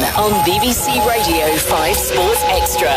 on BBC Radio 5 Sports Extra.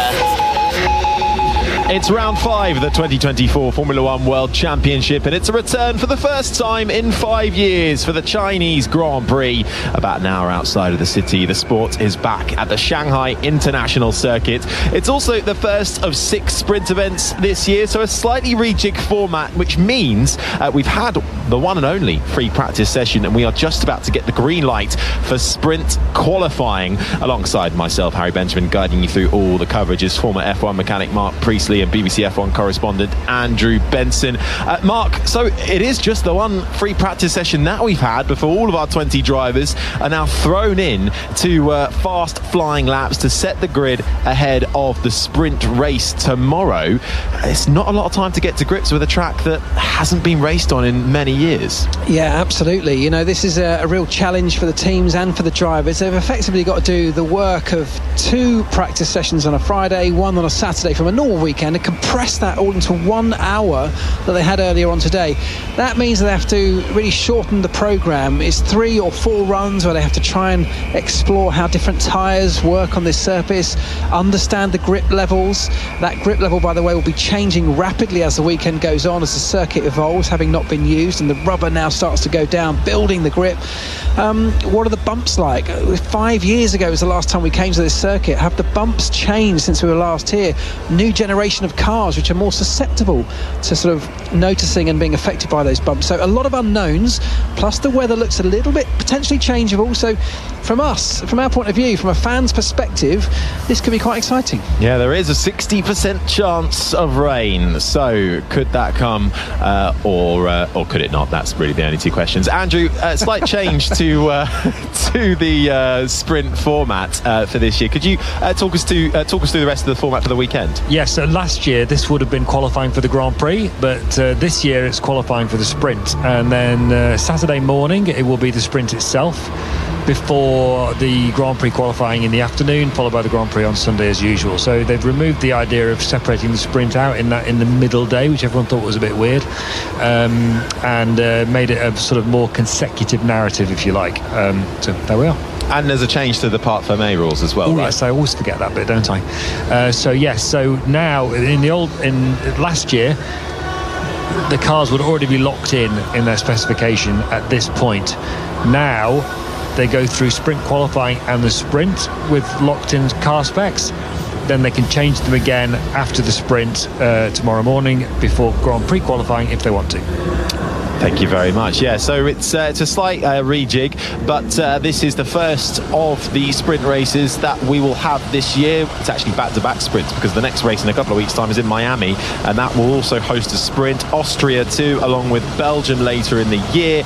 It's round 5 of the 2024 Formula One World Championship, and it's a return for the first time in 5 years for the Chinese Grand Prix. About an hour outside of the city, the sport is back at the Shanghai International Circuit. It's also the first of 6 sprint events this year, so a slightly rejigged format, which means we've had the one and only free practice session, and we are just about to get the green light for sprint qualifying. Alongside myself, Harry Benjamin, guiding you through all the coverage is former F1 mechanic Mark Priestley and BBC F1 correspondent Andrew Benson. Mark, so it is just the one free practice session that we've had before all of our 20 drivers are now thrown in to fast flying laps to set the grid ahead of the sprint race tomorrow. It's not a lot of time to get to grips with a track that hasn't been raced on in many years. Yeah, absolutely. You know, this is a real challenge for the teams and for the drivers. They've effectively got to do the work of 2 practice sessions on a Friday, 1 on a Saturday from a normal weekend, and compress that all into 1 hour that they had earlier on today. That means they have to really shorten the programme. It's 3 or 4 runs where they have to try and explore how different tyres work on this surface, understand the grip levels. That grip level, by the way, will be changing rapidly as the weekend goes on, as the circuit evolves, having not been used, and the rubber now starts to go down, building the grip. What are the bumps like? 5 years ago was the last time we came to this circuit. Have the bumps changed since we were last here? New generation of cars which are more susceptible to sort of noticing and being affected by those bumps. So a lot of unknowns, plus the weather looks a little bit potentially changeable. So from us, from our point of view, from a fan's perspective, this could be quite exciting. Yeah, there is a 60% chance of rain. So could that come or could it not? That's really the only 2 questions. Andrew, slight change to the sprint format for this year. Could you talk us through the rest of the format for the weekend? Yes, so last year this would have been qualifying for the Grand Prix, but this year it's qualifying for the sprint, and then Saturday morning it will be the sprint itself before the Grand Prix qualifying in the afternoon, followed by the Grand Prix on Sunday as usual. So they've removed the idea of separating the sprint out in the middle day, which everyone thought was a bit weird, and made it a sort of more consecutive narrative, if you like. So there we are. And there's a change to the Parc Fermé rules as well, right? Yes, I always forget that bit, don't I? So now in last year, the cars would already be locked in their specification at this point. Now they go through sprint qualifying and the sprint with locked in car specs. Then they can change them again after the sprint tomorrow morning before Grand Prix qualifying if they want to. Thank you very much. Yeah, so it's a slight rejig, but this is the first of the sprint races that we will have this year. It's actually back-to-back sprints, because the next race in a couple of weeks' time is in Miami, and that will also host a sprint. Austria too, along with Belgium later in the year.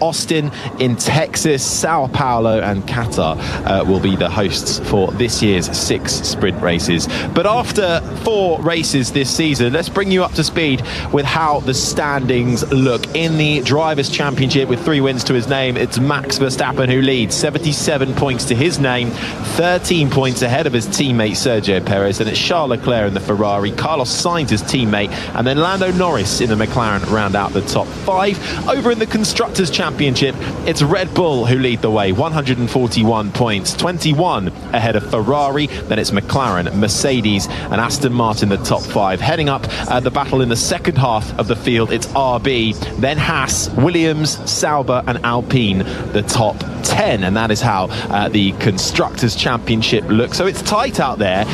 Austin in Texas, Sao Paulo and Qatar will be the hosts for this year's 6 sprint races. But after 4 races this season, let's bring you up to speed with how the standings look. In the Drivers' Championship, with 3 wins to his name, it's Max Verstappen who leads, 77 points to his name, 13 points ahead of his teammate Sergio Perez. And it's Charles Leclerc in the Ferrari, Carlos Sainz his teammate, and then Lando Norris in the McLaren round out the top 5. Over in the Constructors' Championship, it's Red Bull who lead the way, 141 points, 21 ahead of Ferrari. Then it's McLaren, Mercedes and Aston Martin the top 5. Heading up the battle in the second half of the field, it's RB, then Haas, Williams, Sauber and Alpine the top 10, and that is how the Constructors' Championship looks. So it's tight out there.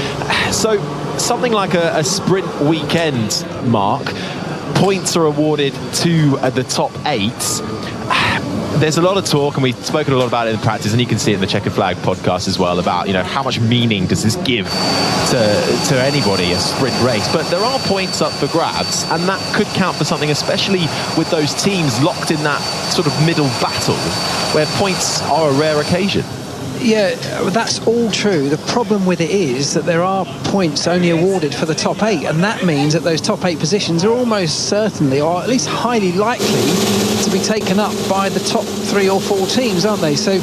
So something like a sprint weekend, Mark, points are awarded to the top 8. There's a lot of talk, and we've spoken a lot about it in practice, and you can see it in the Checkered Flag podcast as well, about, you know, how much meaning does this give to anybody, a sprint race. But there are points up for grabs, and that could count for something, especially with those teams locked in that sort of middle battle where points are a rare occasion. Yeah, that's all true. The problem with it is that there are points only awarded for the top 8, and that means that those top 8 positions are almost certainly, or at least highly likely, to be taken up by the top 3 or 4 teams, aren't they? So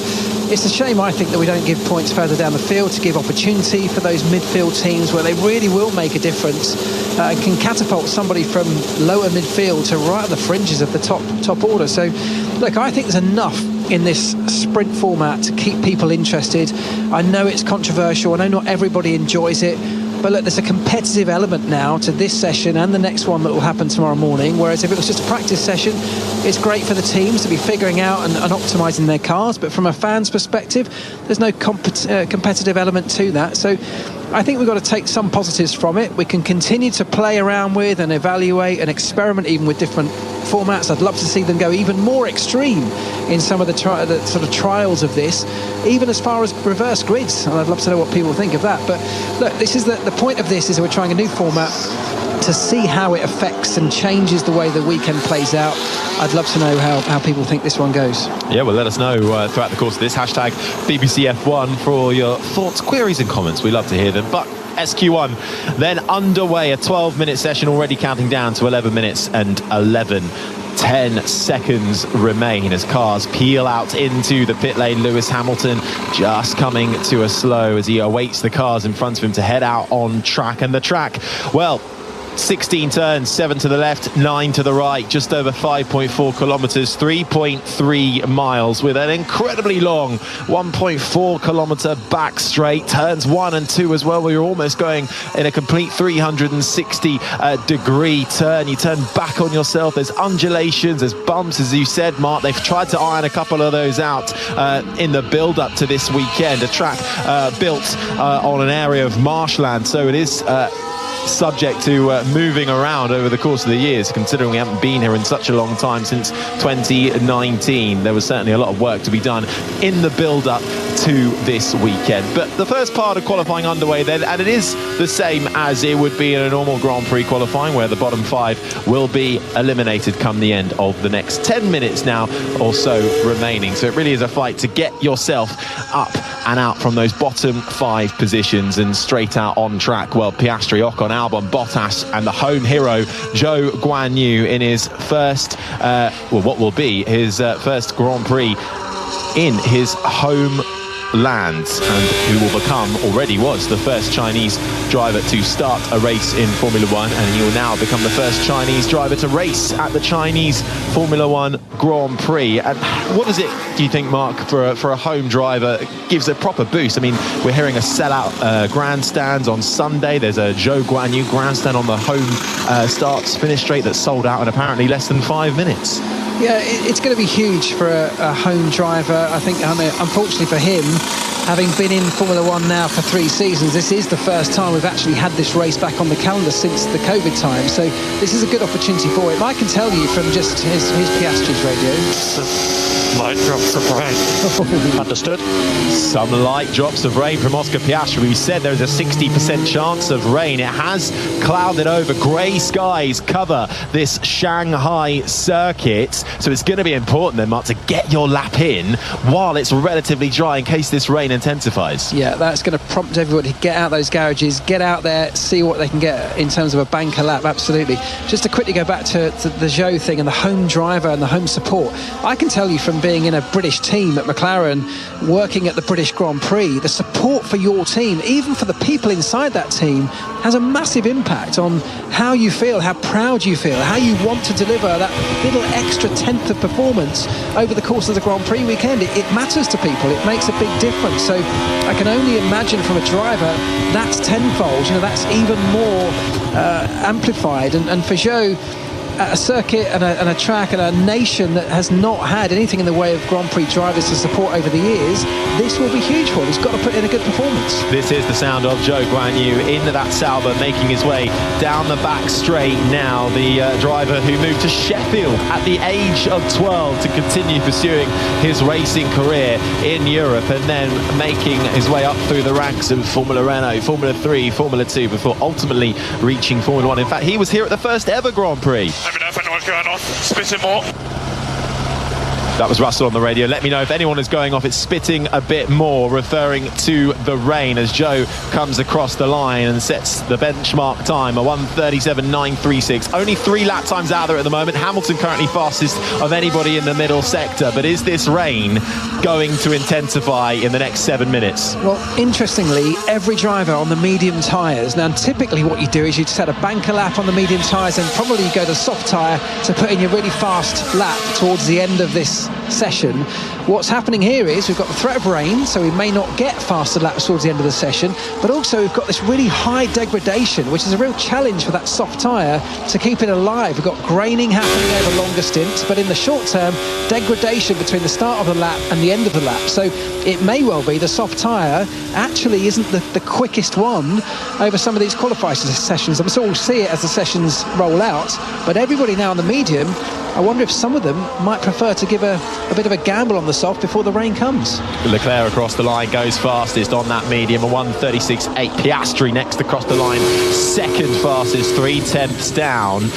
it's a shame, I think, that we don't give points further down the field to give opportunity for those midfield teams where they really will make a difference and can catapult somebody from lower midfield to right at the fringes of the top order. So look, I think there's enough in this sprint format to keep people interested. I know it's controversial, I know not everybody enjoys it, but look, there's a competitive element now to this session and the next one that will happen tomorrow morning, whereas if it was just a practice session, it's great for the teams to be figuring out and optimising their cars, but from a fan's perspective, there's no competitive element to that. So I think we've got to take some positives from it. We can continue to play around with and evaluate and experiment even with different formats. I'd love to see them go even more extreme in some of the sort of trials of this, even as far as reverse grids, and I'd love to know what people think of that. But look, this is the point of this is we're trying a new format to see how it affects and changes the way the weekend plays out. I'd love to know how people think this one goes. Yeah, well, let us know throughout the course of this. Hashtag BBC F1 for all your thoughts, queries and comments. We love to hear them. But SQ1 then underway, a 12-minute session already counting down to 11 minutes and 10 seconds remain as cars peel out into the pit lane. Lewis Hamilton just coming to a slow as he awaits the cars in front of him to head out on track. And the track, well, 16 turns, 7 to the left, 9 to the right, just over 5.4 kilometres, 3.3 miles with an incredibly long 1.4 kilometre back straight. Turns 1 and 2 as well, where you're almost going in a complete 360 degree turn. You turn back on yourself. There's undulations, there's bumps, as you said, Mark. They've tried to iron a couple of those out in the build-up to this weekend. A track built on an area of marshland, so it is subject to moving around over the course of the years, considering we haven't been here in such a long time, since 2019. There was certainly a lot of work to be done in the build-up to this weekend. But the first part of qualifying underway then, and it is the same as it would be in a normal Grand Prix qualifying, where the bottom 5 will be eliminated come the end of the next 10 minutes now or so remaining. So it really is a fight to get yourself up and out from those bottom 5 positions and straight out on track. Well, Piastri, Ocon, Albon, Bottas and the home hero Zhou Guanyu in his first what will be his first Grand Prix in his home land, and who will become, already was, the first Chinese driver to start a race in Formula 1, and he will now become the first Chinese driver to race at the Chinese Formula 1 Grand Prix. And what does it, do you think, Mark, for a home driver? It gives a proper boost. I mean, we're hearing a sellout grandstand on Sunday. There's a Zhou Guanyu grandstand on the home start-finish straight that's sold out in apparently less than 5 minutes. Yeah, it's going to be huge for a home driver. I think, unfortunately for him, having been in Formula 1 now for 3 seasons, this is the first time we've actually had this race back on the calendar since the COVID time. So this is a good opportunity for him. I can tell you from just his Piastri's radio. Light drops of rain. Understood. Some light drops of rain from Oscar Piastri. We said there's a 60% chance of rain. It has clouded over. Grey skies cover this Shanghai circuit. So it's going to be important then, Mark, to get your lap in while it's relatively dry in case this rain intensifies. Yeah, that's going to prompt everybody to get out those garages, get out there, see what they can get in terms of a banker lap. Absolutely. Just to quickly go back to the Zhou thing and the home driver and the home support. I can tell you from being in a British team at McLaren, working at the British Grand Prix, the support for your team, even for the people inside that team, has a massive impact on how you feel, how proud you feel, how you want to deliver that little extra tenth of performance over the course of the Grand Prix weekend. It matters to people. It makes a big difference. So I can only imagine from a driver that's tenfold. You know, that's even more amplified. And for Zhou, a circuit and a track and a nation that has not had anything in the way of Grand Prix drivers to support over the years, this will be huge for him. He's got to put in a good performance. This is the sound of Zhou Guanyu into that Sauber, making his way down the back straight now. The driver who moved to Sheffield at the age of 12 to continue pursuing his racing career in Europe, and then making his way up through the ranks of Formula Renault, Formula 3, Formula 2, before ultimately reaching Formula 1. In fact, he was here at the first ever Grand Prix. Let me know if anyone's going off. Spitting more. That was Russell on the radio. Let me know if anyone is going off. It's spitting a bit more, referring to the rain as Zhou comes across the line and sets the benchmark time, a 1:37.936. Only 3 lap times out there at the moment. Hamilton currently fastest of anybody in the middle sector. But is this rain going to intensify in the next 7 minutes? Well, interestingly, every driver on the medium tyres. Now, typically what you do is you set a banker lap on the medium tyres and probably go to soft tyre to put in your really fast lap towards the end of this this session. What's happening here is we've got the threat of rain, so we may not get faster laps towards the end of the session, but also we've got this really high degradation, which is a real challenge for that soft tyre to keep it alive. We've got graining happening over longer stints, but in the short term, degradation between the start of the lap and the end of the lap. So it may well be the soft tyre actually isn't the quickest one over some of these qualifying sessions. I'm sure we'll see it as the sessions roll out, but everybody now on the medium, I wonder if some of them might prefer to give a bit of a gamble on the soft before the rain comes. Leclerc across the line goes fastest on that medium, a 1:36.8. Piastri next across the line, second fastest, 3/10 down.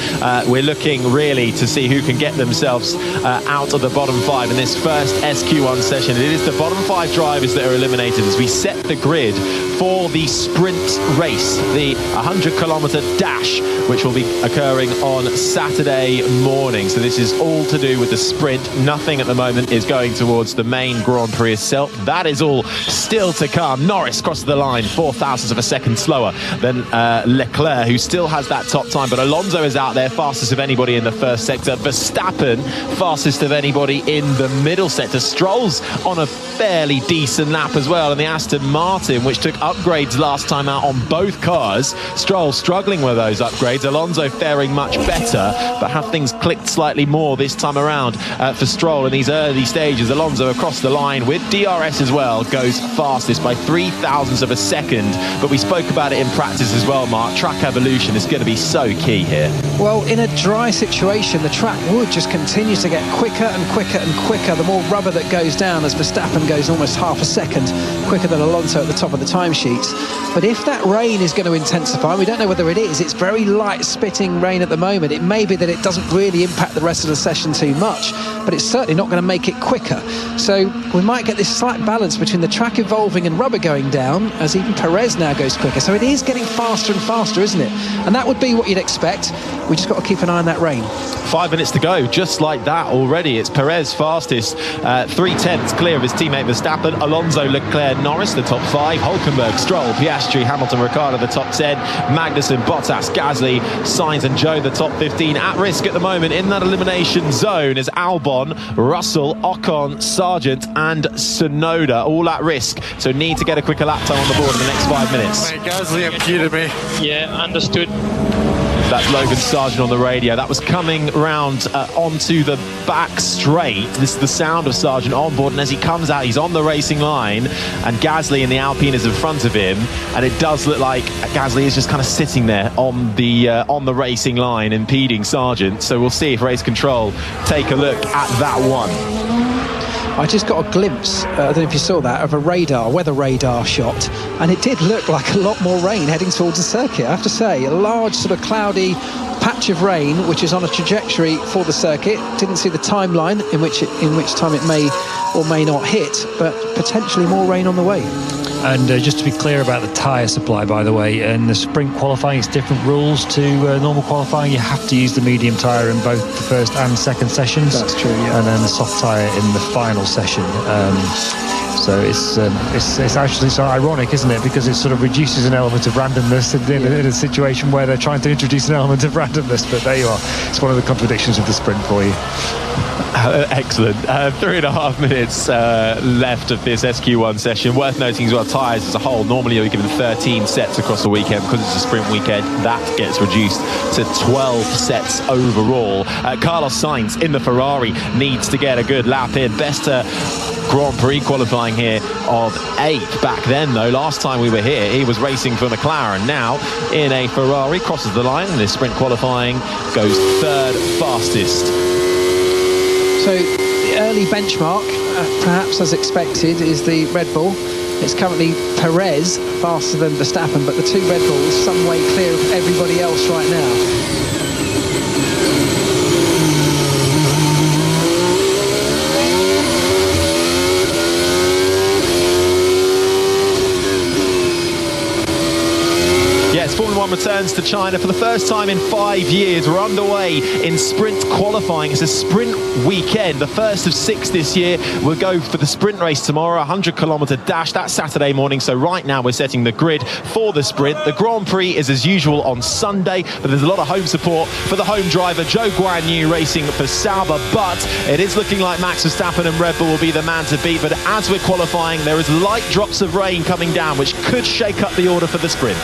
We're looking really to see who can get themselves out of the bottom five in this first SQ1 session. It is the bottom five drivers that are eliminated as we set the grid for the sprint race, the 100-kilometre dash, which will be occurring on Saturday morning. So this is all to do with the sprint. Nothing at the moment is going towards the main Grand Prix itself. That is all still to come. Norris crosses the line 0.04 of a second slower than Leclerc, who still has that top time, but Alonso is out there, fastest of anybody in the first sector. Verstappen, fastest of anybody in the middle sector. Stroll's on a fairly decent lap as well, and the Aston Martin, which took upgrades last time out on both cars, Stroll struggling with those upgrades. Alonso faring much better, but have things clicked slightly more this time around for Stroll in these early stages. Alonso across the line with DRS as well, goes fastest by 0.03 of a second, but we spoke about it in practice as well, Mark. Track evolution is going to be so key here. Well, in a dry situation, the track would just continue to get quicker and quicker and quicker the more rubber that goes down, as Verstappen goes almost half a second quicker than Alonso at the top of the timesheets. But if that rain is going to intensify, we don't know whether it is, it's very light spitting rain at the moment. It may be that it doesn't really impact the rest of the session too much, but it's certainly not going to make it quicker. So we might get this slight balance between the track evolving and rubber going down, as even Perez now goes quicker. So it is getting faster and faster, isn't it? And that would be what you'd expect. We just got to keep an eye on that rain. 5 minutes to go, just like that already. It's Perez fastest, 3/10 clear of his teammate Verstappen. Alonso, Leclerc, Norris, the top five. Hulkenberg, Stroll, Piastri, Hamilton, Ricciardo, the top 10. Magnussen, Bottas, Gasly, Sainz and Zhou, the top 15. At risk at the moment in that elimination zone is Albon, Russell, Ocon, Sargent and Tsunoda, all at risk. So need to get a quicker lap time on the board in the next 5 minutes. Mate, Gasly impeded me. Yeah, understood. That's Logan Sargent on the radio. That was coming round onto the back straight. This is the sound of Sargent on board, and as he comes out, he's on the racing line, and Gasly in the Alpine is in front of him, and it does look like Gasly is just kind of sitting there on the racing line, impeding Sargent. So we'll see if race control take a look at that one. I just got a glimpse, I don't know if you saw that, of a weather radar shot, and it did look like a lot more rain heading towards the circuit. I have to say, a large sort of cloudy patch of rain which is on a trajectory for the circuit. Didn't see the timeline in which time it may or may not hit, but potentially more rain on the way. And just to be clear about the tyre supply, by the way, in the sprint qualifying, it's different rules to normal qualifying. You have to use the medium tyre in both the first and second sessions. That's true, yeah. And then the soft tyre in the final session. So it's actually sort of ironic, isn't it? Because it sort of reduces an element of randomness in a situation where they're trying to introduce an element of randomness. But there you are. It's one of the contradictions of the sprint for you. Excellent. 3.5 minutes left of this SQ1 session. Worth noting as well, tyres as a whole, normally you're given 13 sets across the weekend. Because it's a sprint weekend, that gets reduced to 12 sets overall. Carlos Sainz in the Ferrari needs to get a good lap in. Best Grand Prix qualifying here of 8th. Back then, though, last time we were here, he was racing for McLaren. Now, in a Ferrari, crosses the line, and this sprint qualifying goes 3rd fastest. So the early benchmark, perhaps as expected, is the Red Bull. It's currently Perez faster than Verstappen, but the two Red Bulls some way clear of everybody else right now. Formula 1 returns to China for the first time in 5 years. We're underway in sprint qualifying. It's a sprint weekend, the first of 6 this year. We'll go for the sprint race tomorrow, 100-kilometre dash. That's Saturday morning. So right now we're setting the grid for the sprint. The Grand Prix is as usual on Sunday, but there's a lot of home support for the home driver, Zhou Guanyu, racing for Sauber. But it is looking like Max Verstappen and Red Bull will be the man to beat. But as we're qualifying, there is light drops of rain coming down, which could shake up the order for the sprint.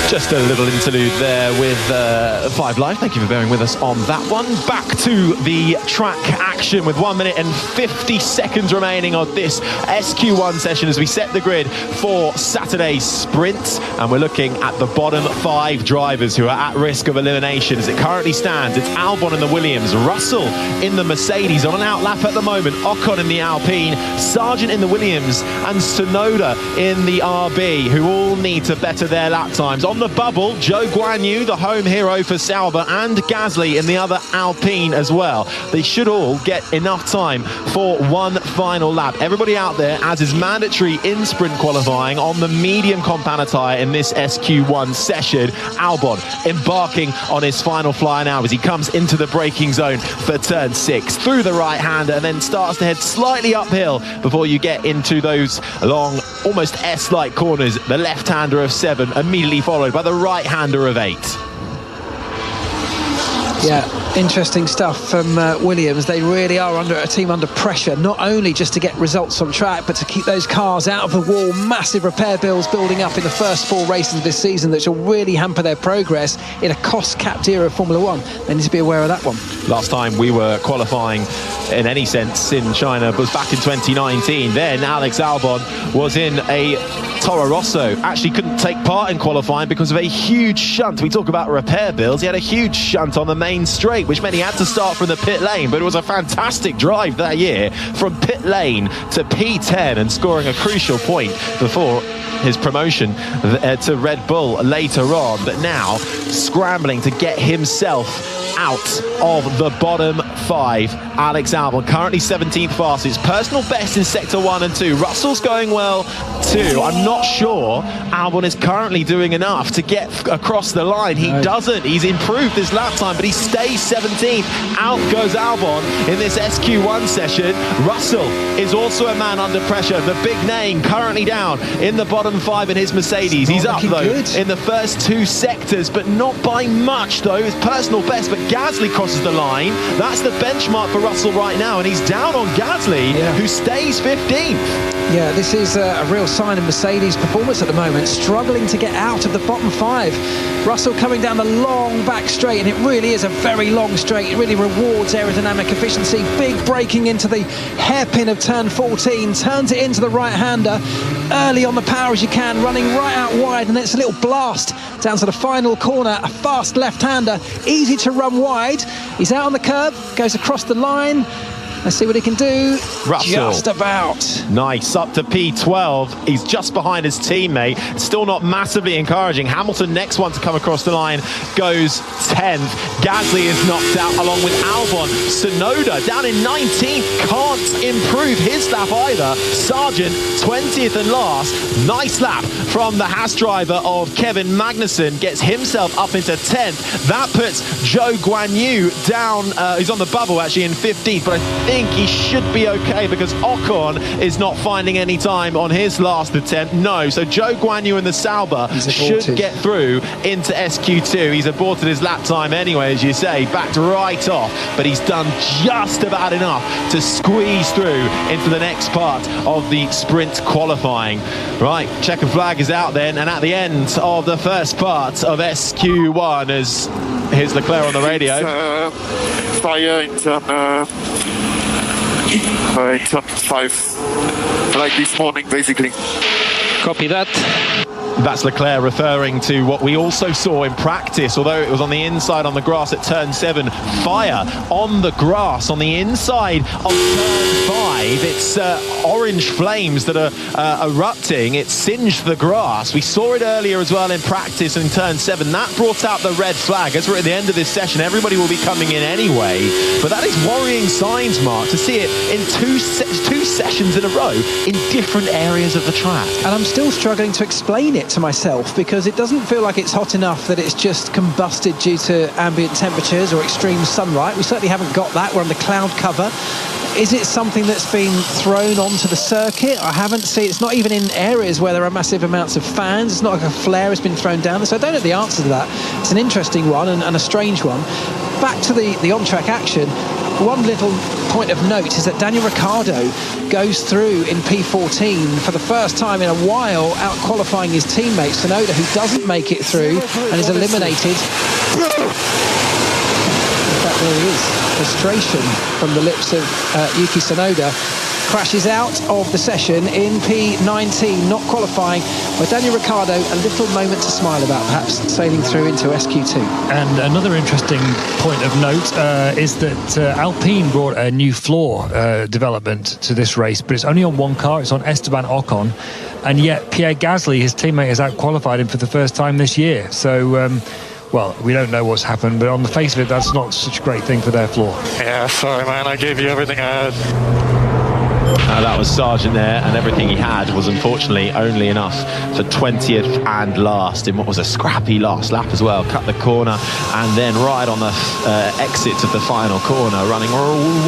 Just a little interlude there with 5 Live. Thank you for bearing with us on that one. Back to the track action with 1 minute and 50 seconds remaining on this SQ1 session as we set the grid for Saturday's sprint. And we're looking at the bottom 5 drivers who are at risk of elimination. As it currently stands, it's Albon in the Williams, Russell in the Mercedes on an out lap at the moment, Ocon in the Alpine, Sargent in the Williams, and Tsunoda in the RB, who all need to better their lap times. On the bubble, Zhou Guanyu, the home hero for Sauber, and Gasly in the other Alpine as well. They should all get enough time for one final lap. Everybody out there, as is mandatory in sprint qualifying, on the medium compound tyre in this SQ1 session. Albon embarking on his final fly now as he comes into the braking zone for turn 6 through the right-hander and then starts to head slightly uphill before you get into those long, almost S-like corners. The left-hander of 7 immediately followed by the right-hander of 8. Yeah, interesting stuff from Williams. They really are a team under pressure, not only just to get results on track, but to keep those cars out of the wall. Massive repair bills building up in the first 4 races of this season that will really hamper their progress in a cost-capped era of Formula 1. They need to be aware of that one. Last time we were qualifying in any sense in China was back in 2019. Then Alex Albon was in a Toro Rosso, actually couldn't take part in qualifying because of a huge shunt. We talk about repair bills. He had a huge shunt on the main straight, which meant he had to start from the pit lane. But it was a fantastic drive that year from pit lane to P10 and scoring a crucial point before his promotion to Red Bull later on. But now scrambling to get himself out of the bottom 5. Alex Albon currently 17th fastest, personal best in sector 1 and 2. Russell's going well too. I'm not sure Albon is currently doing enough to get across the line. He doesn't. He's improved his lap time, but he stays 17th. Out goes Albon in this SQ1 session. Russell is also a man under pressure. The big name currently down in the bottom 5 in his Mercedes. He's up though in the first 2 sectors, but not by much though. His personal best, but Gasly crosses the line. That's the benchmark for Russell right now, and he's down on Gasly, who stays 15th. Yeah, this is a real sign of Mercedes' performance at the moment, struggling to get out of the bottom 5. Russell coming down the long back straight, and it really is a very long straight. It really rewards aerodynamic efficiency. Big braking into the hairpin of turn 14, turns it into the right-hander, early on the power as you can, running right out wide, and it's a little blast down to the final corner. A fast left-hander, easy to run wide. He's out on the curb, goes across the line. Let's see what he can do. Russell. Just about. Nice, up to P12. He's just behind his teammate. Still not massively encouraging. Hamilton, next one to come across the line, goes 10th. Gasly is knocked out along with Albon. Tsunoda down in 19th, can't improve his lap either. Sargent, 20th and last. Nice lap from the Haas driver of Kevin Magnussen. Gets himself up into 10th. That puts Zhou Guanyu down. He's on the bubble actually in 15th, but I think he should be okay because Ocon is not finding any time on his last attempt. No, so Zhou Guanyu and the Sauber should get through into SQ2. He's aborted his lap time anyway, as you say, backed right off, but he's done just about enough to squeeze through into the next part of the sprint qualifying. Right, checkered flag is out then, and at the end of the first part of SQ1, as here's Leclerc on the radio. Fire in turn 5, like this morning, basically. Copy that. That's Leclerc referring to what we also saw in practice, although it was on the inside on the grass at turn 7. Fire on the grass on the inside of turn 5. It's orange flames that are erupting. It singed the grass. We saw it earlier as well in practice in turn 7. That brought out the red flag. As we're at the end of this session, everybody will be coming in anyway. But that is worrying signs, Mark, to see it in two sessions in a row in different areas of the track. And I'm still struggling to explain it to myself, because it doesn't feel like it's hot enough that it's just combusted due to ambient temperatures or extreme sunlight. We certainly haven't got that. We're under cloud cover. Is it something that's been thrown onto the circuit? I haven't seen. It's not even in areas where there are massive amounts of fans. It's not like a flare has been thrown down. So I don't know the answer to that. It's an interesting one and a strange one. Back to the on-track action. One little point of note is that Daniel Ricciardo goes through in P14 for the first time in a while, out-qualifying his teammate Tsunoda, who doesn't make it through and is eliminated. In fact, there he is. Frustration from the lips of Yuki Tsunoda. Crashes out of the session in P19, not qualifying, but Daniel Ricciardo a little moment to smile about, perhaps sailing through into SQ2. And another interesting point of note is that Alpine brought a new floor development to this race, but it's only on one car. It's on Esteban Ocon, and yet Pierre Gasly, his teammate, has out-qualified him for the first time this year. So well, we don't know what's happened, but on the face of it, that's not such a great thing for their floor. Yeah, sorry, man. I gave you everything I had. That was Sargent there, and everything he had was unfortunately only enough for 20th and last in what was a scrappy last lap as well. Cut the corner and then right on the exit of the final corner, running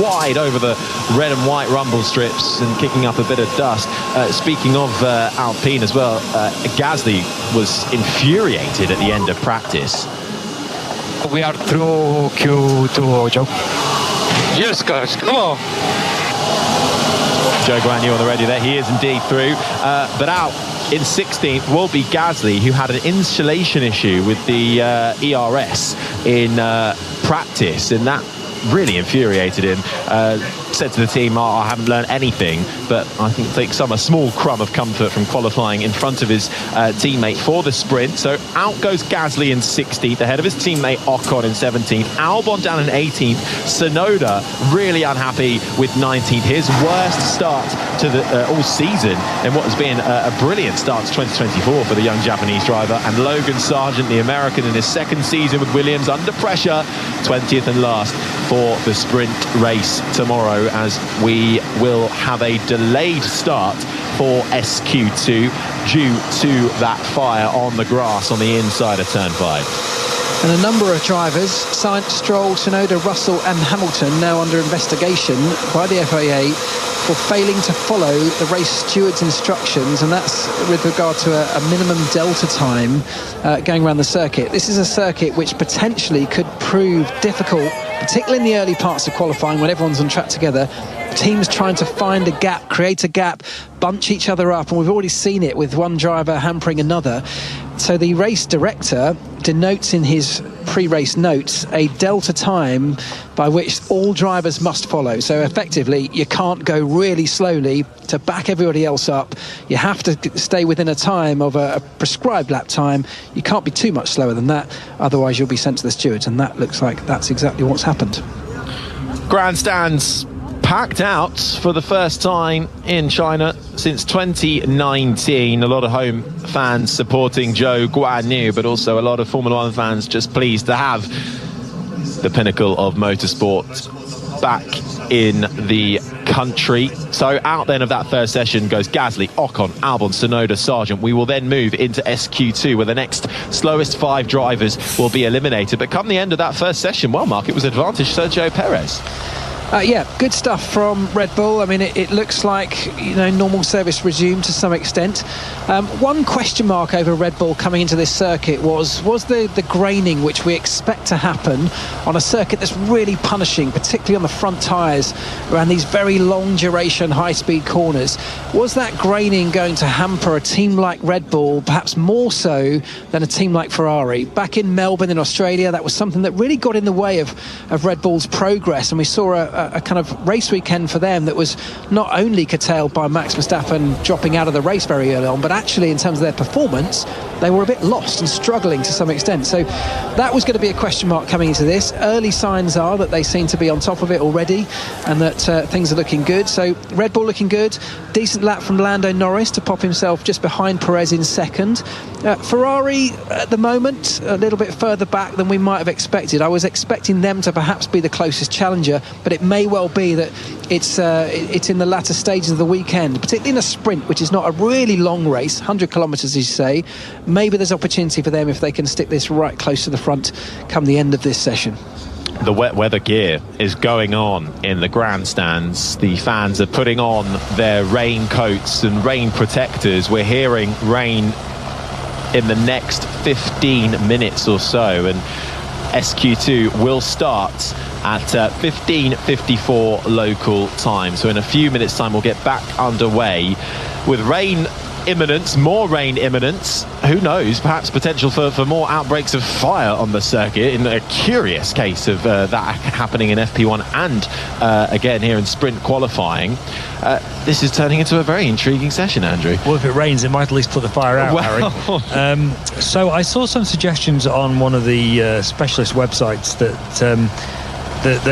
wide over the red and white rumble strips and kicking up a bit of dust. Speaking of Alpine as well, Gasly was infuriated at the end of practice. We are through Q2, Joe. Yes, guys, come on. Joe Guan Yu on the radio there. He is indeed through. But out in 16th will be Gasly, who had an installation issue with the ERS in practice, and that really infuriated him. Said to the team, I haven't learned anything, but I think takes some a small crumb of comfort from qualifying in front of his teammate for the sprint. So out goes Gasly in 16th, ahead of his teammate Ocon in 17th. Albon down in 18th. Tsunoda really unhappy with 19th. His worst start to the all season, and what has been a brilliant start to 2024 for the young Japanese driver. And Logan Sargent, the American, in his second season with Williams, under pressure, 20th and last for the sprint race tomorrow, as we will have a delayed start for SQ2 due to that fire on the grass on the inside of turn 5. And a number of drivers, Sainz, Stroll, Tsunoda, Russell and Hamilton, now under investigation by the FIA for failing to follow the race steward's instructions, and that's with regard to a minimum delta time going around the circuit. This is a circuit which potentially could prove difficult, particularly in the early parts of qualifying when everyone's on track together. Teams trying to find a gap, create a gap, bunch each other up, and we've already seen it with one driver hampering another. So the race director denotes in his pre-race notes a delta time by which all drivers must follow. So effectively, you can't go really slowly to back everybody else up. You have to stay within a time of a prescribed lap time. You can't be too much slower than that, otherwise you'll be sent to the stewards, and that looks like that's exactly what's happened. Grandstands packed out for the first time in China since 2019. A lot of home fans supporting Joe Guan Yu, but also a lot of Formula One fans just pleased to have the pinnacle of motorsport back in the country. So out then of that first session goes Gasly, Ocon, Albon, Tsunoda, Sargent. We will then move into SQ2, where the next slowest 5 drivers will be eliminated. But come the end of that first session, well, Mark, it was advantage Sergio Perez. Yeah, good stuff from Red Bull. I mean, it looks like, you know, normal service resumed to some extent. One question mark over Red Bull coming into this circuit was the graining, which we expect to happen on a circuit that's really punishing, particularly on the front tyres around these very long duration high-speed corners. Was that graining going to hamper a team like Red Bull, perhaps more so than a team like Ferrari? Back in Melbourne in Australia, that was something that really got in the way of Red Bull's progress, and we saw a a kind of race weekend for them that was not only curtailed by Max Verstappen dropping out of the race very early on, but actually in terms of their performance, they were a bit lost and struggling to some extent. So that was going to be a question mark coming into this. Early signs are that they seem to be on top of it already, and that things are looking good. So Red Bull looking good. Decent lap from Lando Norris to pop himself just behind Perez in second. Ferrari at the moment a little bit further back than we might have expected. I was expecting them to perhaps be the closest challenger, but it may well be that it's in the latter stages of the weekend, particularly in a sprint, which is not a really long race, 100 kilometres as you say. Maybe there's opportunity for them if they can stick this right close to the front come the end of this session. The wet weather gear is going on in the grandstands. The fans are putting on their raincoats and rain protectors. We're hearing rain in the next 15 minutes or so, and SQ2 will start at 15:54 local time. So in a few minutes time we'll get back underway with rain imminence, more rain imminence. Who knows, perhaps potential for more outbreaks of fire on the circuit in a curious case of that happening in FP1 and again here in sprint qualifying. This is turning into a very intriguing session, Andrew. Well, if it rains it might at least put the fire out, Harry. So I saw some suggestions on one of the specialist websites that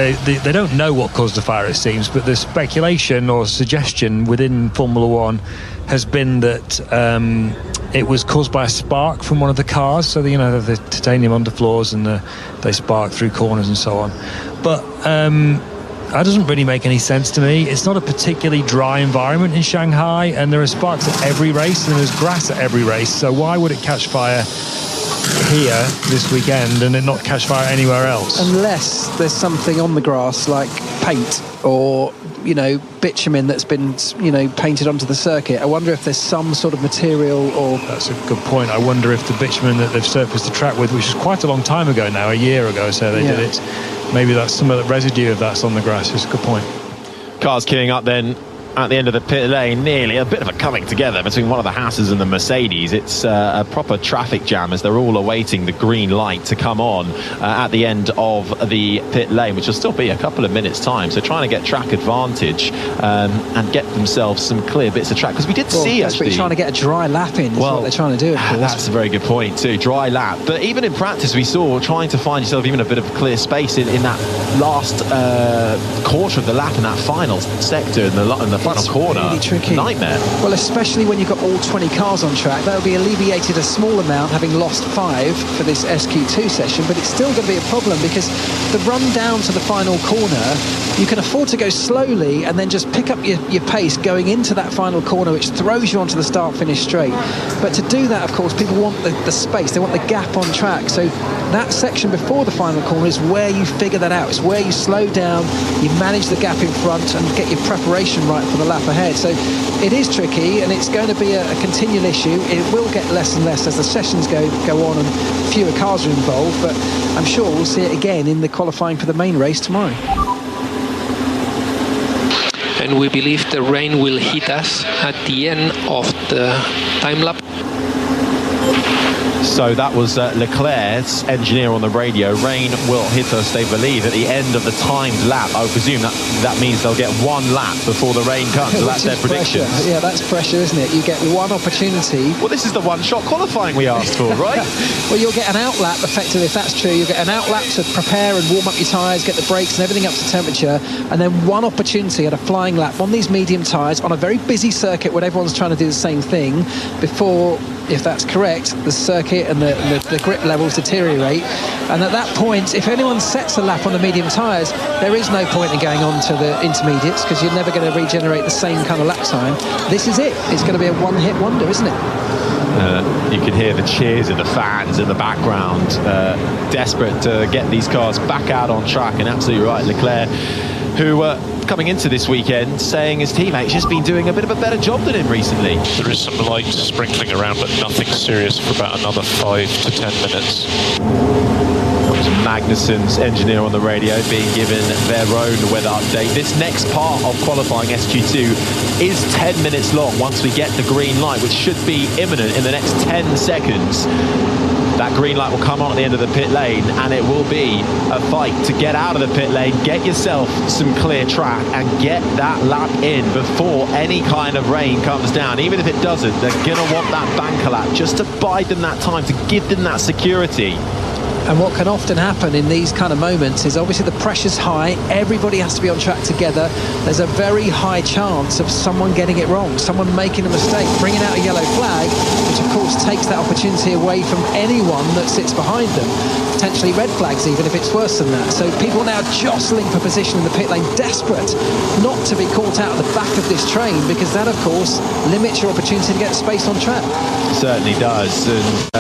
they don't know what caused the fire, it seems, but the speculation or suggestion within Formula One has been that it was caused by a spark from one of the cars. So the titanium underfloors and they spark through corners and so on. But that doesn't really make any sense to me. It's not a particularly dry environment in Shanghai, and there are sparks at every race and there's grass at every race. So why would it catch fire here this weekend and it not catch fire anywhere else? Unless there's something on the grass like paint or bitumen that's been painted onto the circuit. I wonder if there's some sort of material or... That's a good point. I wonder if the bitumen that they've surfaced the track with, which is quite a long time ago now, a year ago so they did it, maybe that's some of the residue of that's on the grass. It's a good point. Cars queuing up then at the end of the pit lane, nearly a bit of a coming together between one of the Haas's and the Mercedes. It's a proper traffic jam as they're all awaiting the green light to come on at the end of the pit lane, which will still be a couple of minutes time. So trying to get track advantage and get themselves some clear bits of track, because we did see actually trying to get a dry lap in is what they're trying to do. That's a very good point too, dry lap. But even in practice we saw trying to find yourself even a bit of clear space in that last quarter of the lap in that final sector in the final corner. Really tricky. Nightmare. Well, especially when you've got all 20 cars on track. That'll be alleviated a small amount, having lost 5 for this SQ2 session, but it's still going to be a problem because the run down to the final corner, you can afford to go slowly and then just pick up your pace going into that final corner, which throws you onto the start-finish straight. But to do that, of course, people want the space, they want the gap on track. So that section before the final corner is where you figure that out. It's where you slow down, you manage the gap in front and get your preparation right for the lap ahead. So it is tricky, and it's going to be a continual issue. It will get less and less as the sessions go on and fewer cars are involved, but I'm sure we'll see it again in the qualifying for the main race tomorrow. And we believe the rain will hit us at the end of the time lap. So that was Leclerc's engineer on the radio. Rain will hit us, they believe, at the end of the timed lap. I would presume that means they'll get one lap before the rain comes. So that's their prediction. Yeah, that's pressure, isn't it? You get one opportunity. Well, this is the one-shot qualifying we asked for, right? Well, you'll get an outlap, effectively, if that's true. You'll get an outlap to prepare and warm up your tyres, get the brakes and everything up to temperature, and then one opportunity at a flying lap on these medium tyres on a very busy circuit when everyone's trying to do the same thing before, if that's correct, the circuit and the grip levels deteriorate. And at that point, if anyone sets a lap on the medium tyres, there is no point in going on to the intermediates because you're never going to regenerate the same kind of lap time. This is it. It's going to be a one-hit wonder, isn't it? You can hear the cheers of the fans in the background, desperate to get these cars back out on track. And absolutely right, Leclerc, who coming into this weekend saying his teammate's just been doing a bit of a better job than him recently. There is some light sprinkling around, but nothing serious for about another 5 to 10 minutes. Magnussen's engineer on the radio being given their own weather update. This next part of qualifying SQ2 is 10 minutes long once we get the green light, which should be imminent in the next 10 seconds. that green light will come on at the end of the pit lane, and it will be a fight to get out of the pit lane, get yourself some clear track, and get that lap in before any kind of rain comes down. Even if it doesn't, they're going to want that banker lap just to buy them that time, to give them that security. And what can often happen in these kind of moments is obviously the pressure's high, everybody has to be on track together. There's a very high chance of someone getting it wrong, someone making a mistake, bringing out a yellow flag, which of course takes that opportunity away from anyone that sits behind them. Potentially red flags even if it's worse than that. So people now jostling for position in the pit lane, desperate not to be caught out of the back of this train, because that of course limits your opportunity to get space on track. Certainly does. And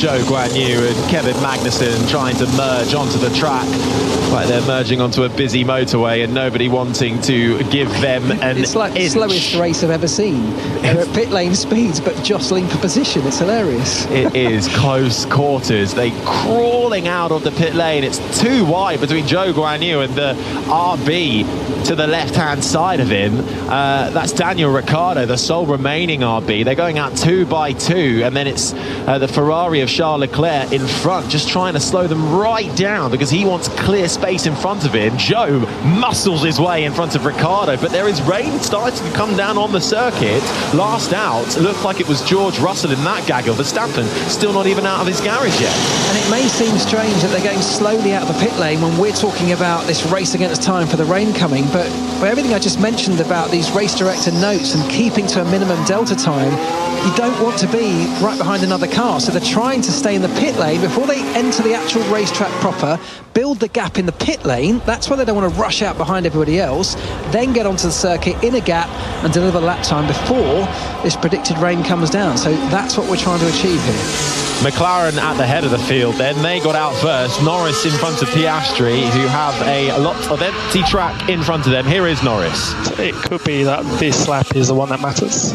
Zhou Guanyu and Kevin Magnussen trying to merge onto the track like they're merging onto a busy motorway, and nobody wanting to give them an It's like the slowest race I've ever seen. They're at pit lane speeds but jostling for position. It's hilarious. It is close quarters. They crawling out of the pit lane. It's too wide between Zhou Guanyu and the RB to the left-hand side of him. That's Daniel Ricciardo, the sole remaining RB. They're going out 2 by 2, and then it's the Ferrari of Charles Leclerc in front, just trying to slow them right down because he wants clear space in front of him. Zhou muscles his way in front of Ricciardo, but there is rain starting to come down on the circuit. Last out looked like it was George Russell in that gaggle. Verstappen still not even out of his garage yet. And it may seem strange that they're going slowly out of the pit lane when we're talking about this race against time for the rain coming, but for everything I just mentioned about these race director notes and keeping to a minimum delta time, you don't want to be right behind another car, so they're trying to stay in the pit lane before they enter the actual racetrack proper, build the gap in the pit lane. That's why they don't want to rush out behind everybody else, then get onto the circuit in a gap and deliver lap time before this predicted rain comes down. So that's what we're trying to achieve here. McLaren at the head of the field then. They got out first. Norris in front of Piastri, who have a lot of empty track in front of them. Here is Norris. It could be that this lap is the one that matters.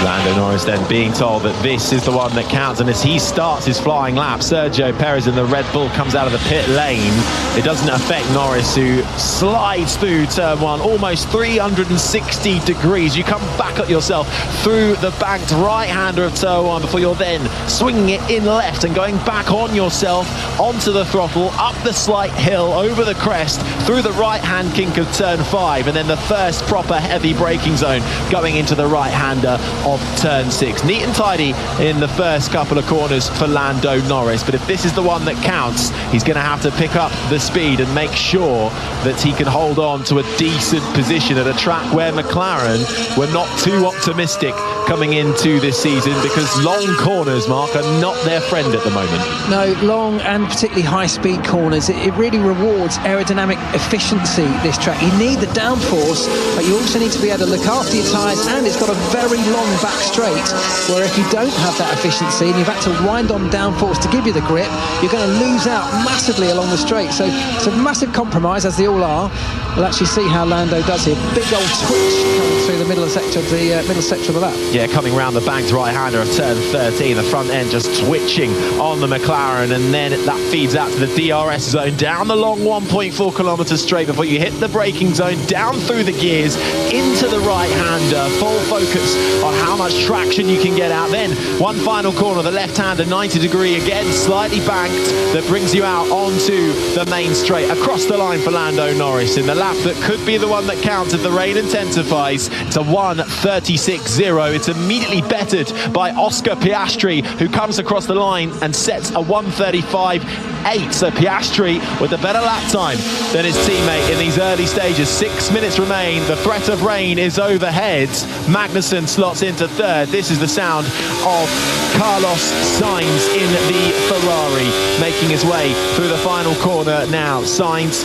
Lando Norris then being told that this is the one that counts, and as he starts his flying lap, Sergio Perez in the Red Bull comes out of the pit lane. It doesn't affect Norris, who slides through turn 1 almost 360 degrees. You come back at yourself through the banked right-hander of turn 1 before you're then swinging it in left and going back on yourself onto the throttle, up the slight hill, over the crest, through the right-hand kink of turn 5, and then the first proper heavy braking zone going into the right-hander of turn 6. Neat and tidy in the first couple of corners for Lando Norris, but if this is the one that counts, he's going to have to pick up the speed and make sure that he can hold on to a decent position at a track where McLaren were not too optimistic coming into this season, because long corners, Mark, are not their friend at the moment. No, long and particularly high-speed corners. It really rewards aerodynamic efficiency, this track. You need the downforce, but you also need to be able to look after your tyres, and it's got a very long back straight, where if you don't have that efficiency and you've had to wind on downforce to give you the grip, you're going to lose out massively along the straight. So it's a massive compromise, as they all are. We'll actually see how Lando does here. Big old twitch coming through the middle sector of the lap. Yeah, coming round the banked right-hander of turn 13, the front end just twitching on the McLaren, and then that feeds out to the DRS zone, down the long 1.4 kilometres straight before you hit the braking zone, down through the gears, into the right-hander, full focus on how much traction you can get out. Then one final corner, the left-hander, 90 degree again, slightly banked, that brings you out onto the main straight, across the line for Lando Norris in the lap that could be the one that counts if the rain intensifies. It's a 1:36.0. It's immediately bettered by Oscar Piastri, who comes across the line and sets a 1:35.8. So Piastri with a better lap time than his teammate in these early stages. 6 minutes remain. The threat of rain is overhead. Magnussen slots into third. This is the sound of Carlos Sainz in the Ferrari, making his way through the final corner now. Sainz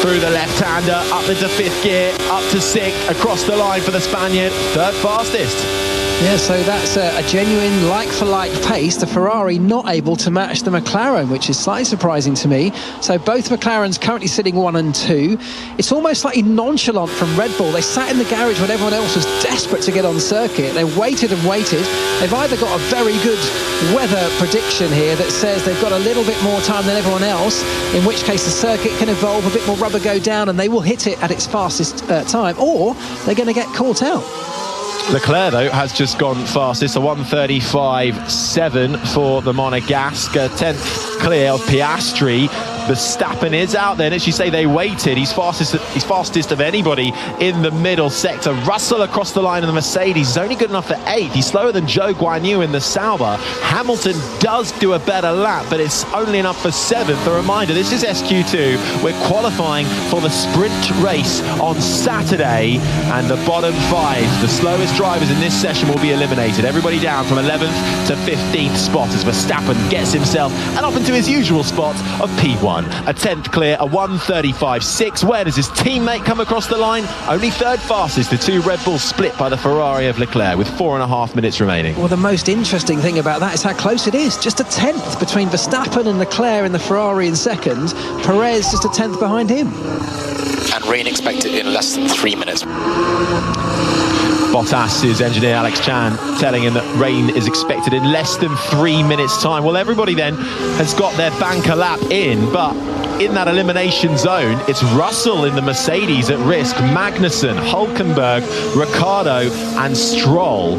through the left-hander, up into 5th gear, up to 6th, across the line for the Spaniard, 3rd fastest. Yeah, so that's a genuine like-for-like pace. The Ferrari not able to match the McLaren, which is slightly surprising to me. So both McLarens currently sitting 1 and 2. It's almost slightly nonchalant from Red Bull. They sat in the garage when everyone else was desperate to get on circuit. They waited and waited. They've either got a very good weather prediction here that says they've got a little bit more time than everyone else, in which case the circuit can evolve, a bit more rubber go down, and they will hit it at its fastest time, or they're going to get caught out. Leclerc, though, has just gone fastest, a 1:35.7 for the Monegasque, 10th clear of Piastri. Verstappen is out there, and as you say, they waited. He's fastest of anybody in the middle sector. Russell across the line in the Mercedes is only good enough for 8th. He's slower than Zhou Guanyu in the Sauber. Hamilton does do a better lap, but it's only enough for 7th. A reminder, this is SQ2. We're qualifying for the sprint race on Saturday, and the bottom 5, the slowest drivers in this session, will be eliminated. Everybody down from 11th to 15th spot as Verstappen gets himself and up into his usual spot of P1. A 10th clear, a 1:35.6. Where does his teammate come across the line? Only 3rd fastest. The 2 Red Bulls split by the Ferrari of Leclerc with 4.5 minutes remaining. Well, the most interesting thing about that is how close it is. Just a 10th between Verstappen and Leclerc in the Ferrari in second. Perez just a 10th behind him. And rain expected in less than 3 minutes. Bottas's engineer Alex Chan telling him that rain is expected in less than 3 minutes' time. Well, everybody then has got their banker lap in, but in that elimination zone, it's Russell in the Mercedes at risk, Magnussen, Hülkenberg, Ricciardo and Stroll,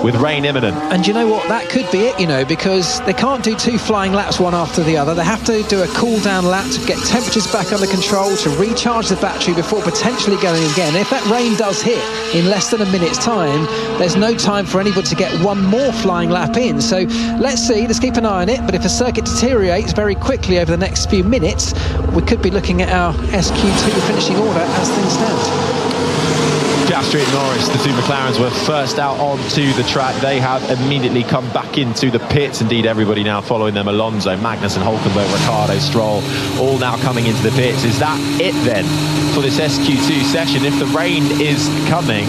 with rain imminent. And you know what, that could be it, because they can't do 2 flying laps one after the other. They have to do a cool down lap to get temperatures back under control, to recharge the battery before potentially going again. If that rain does hit in less than a minute's time, there's no time for anybody to get one more flying lap in. So let's see, let's keep an eye on it. But if a circuit deteriorates very quickly over the next few minutes, we could be looking at our SQ2 finishing order as things stand. Piastri and Norris, the 2 McLarens, were first out onto the track. They have immediately come back into the pits. Indeed, everybody now following them. Alonso, Magnussen, Hülkenberg, Ricciardo, Stroll, all now coming into the pits. Is that it then for this SQ2 session? If the rain is coming,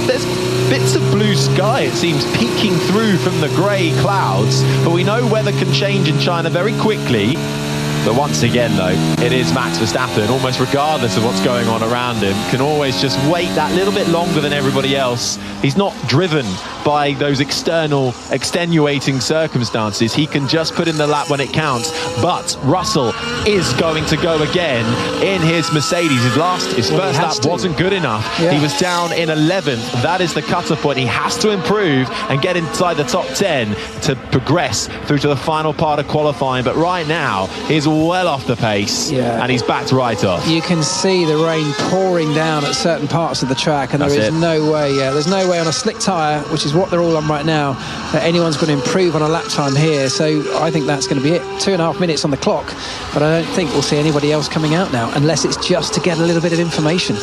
there's bits of blue sky, it seems, peeking through from the grey clouds. But we know weather can change in China very quickly. But once again, though, it is Max Verstappen, almost regardless of what's going on around him, can always just wait that little bit longer than everybody else. He's not driven by those external extenuating circumstances. He can just put in the lap when it counts. But Russell is going to go again in his Mercedes. His first lap wasn't good enough. Yeah. He was down in 11th. That is the cut-off point. He has to improve and get inside the top 10 to progress through to the final part of qualifying. But right now, he's well off the pace, and he's backed right off. You can see the rain pouring down at certain parts of the track, and there's no way on a slick tyre, which is what they're all on right now, that anyone's going to improve on a lap time here. So I think that's going to be it. 2.5 minutes on the clock, but I don't think we'll see anybody else coming out now, unless it's just to get a little bit of information.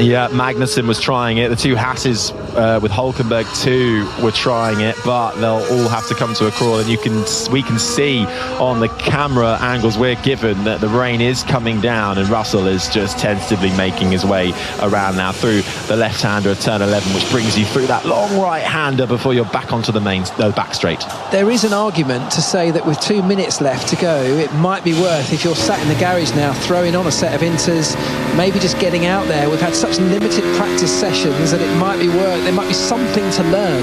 Yeah, Magnussen was trying it. The 2 Hasses with Hülkenberg too were trying it, but they'll all have to come to a crawl. And we can see on the camera angles we're given that the rain is coming down, and Russell is just tentatively making his way around now through the left-hander of turn 11, which brings you through that long right-hander before you're back onto the back straight. There is an argument to say that with 2 minutes left to go, it might be worth, if you're sat in the garage now, throwing on a set of inters, maybe just getting out there. We've had such limited practice sessions that it might be worth, there might be something to learn,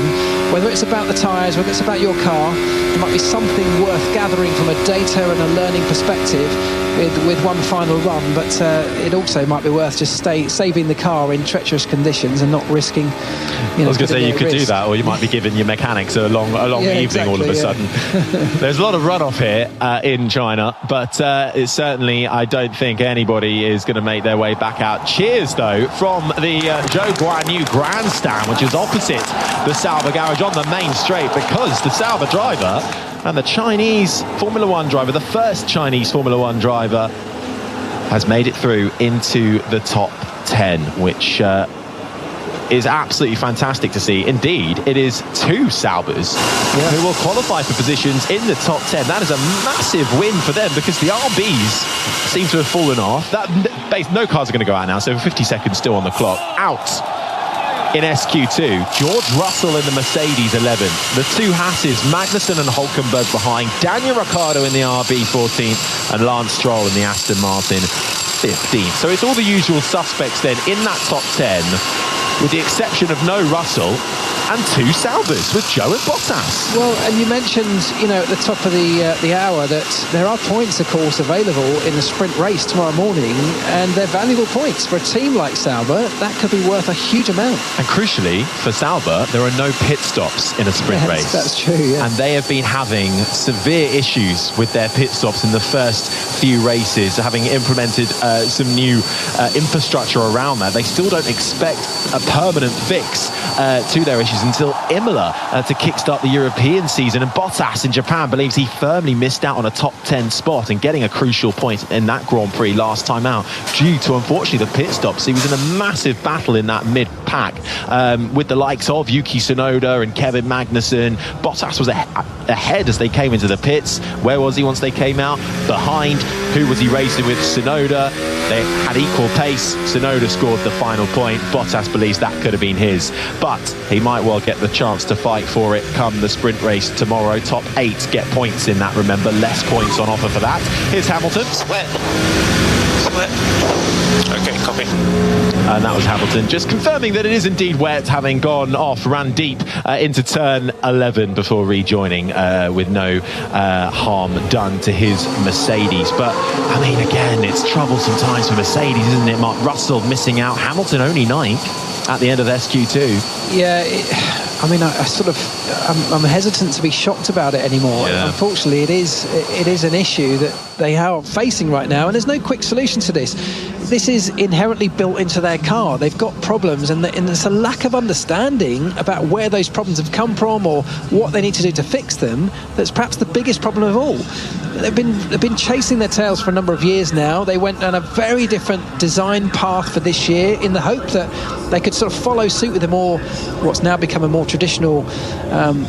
whether it's about the tyres, whether it's about your car. There might be something worth gathering from a data and a learning perspective with one final run, but it also might be worth just saving the car in treacherous conditions and not risking. I was going to say, you could do that, or you might be giving your mechanics a long evening all of a sudden. There's a lot of runoff here in China, but it's certainly, I don't think anybody is going to make their way back out. Cheers, though, from the Zhou Guanyu grandstand, which is opposite the Sauber garage on the main straight, because the Sauber driver and the Chinese Formula One driver, the first Chinese Formula One driver, has made it through into the top 10, which is absolutely fantastic to see. Indeed, it is 2 Saubers who will qualify for positions in the top 10. That is a massive win for them, because the RBs seem to have fallen off. No cars are going to go out now, so 50 seconds still on the clock. Out in SQ2, George Russell in the Mercedes 11th. The 2 Hasses, Magnussen and Hülkenberg behind. Daniel Ricciardo in the RB 14th, and Lance Stroll in the Aston Martin 15th. So it's all the usual suspects then in that top 10, with the exception of no Russell. and 2 Saubers with Zhou and Bottas. Well, and you mentioned, at the top of the hour that there are points, of course, available in the sprint race tomorrow morning, and they're valuable points for a team like Sauber. That could be worth a huge amount. And crucially, for Sauber, there are no pit stops in a sprint race. That's true, yeah. And they have been having severe issues with their pit stops in the first few races, having implemented some new infrastructure around that. They still don't expect a permanent fix to their issues until Imola to kickstart the European season. And Bottas in Japan believes he firmly missed out on a top 10 spot and getting a crucial point in that Grand Prix last time out due to, unfortunately, the pit stops. He was in a massive battle in that mid-pack with the likes of Yuki Tsunoda and Kevin Magnussen. Bottas was ahead as they came into the pits. Where was he once they came out? Behind. Who was he racing with? Tsunoda. They had equal pace. Tsunoda scored the final point. Bottas believes that could have been his, but he might well get the chance to fight for it come the sprint race tomorrow. Top 8 get points in that, remember. Less points on offer for that. Here's Hamilton. Split. Okay, copy. And that was Hamilton just confirming that it is indeed wet, having gone off, ran deep into turn 11 before rejoining with no harm done to his Mercedes. But I mean, again, it's troublesome times for Mercedes, isn't it? Mark Russell missing out, Hamilton only 9th at the end of SQ2. Yeah, I'm hesitant to be shocked about it anymore. Yeah. Unfortunately, it is an issue that they are facing right now, and there's no quick solution to this. This is inherently built into their car. They've got problems, and there's a lack of understanding about where those problems have come from or what they need to do to fix them. That's perhaps the biggest problem of all. They've been chasing their tails for a number of years now. They went on a very different design path for this year in the hope that they could sort of follow suit with what's now become a more traditional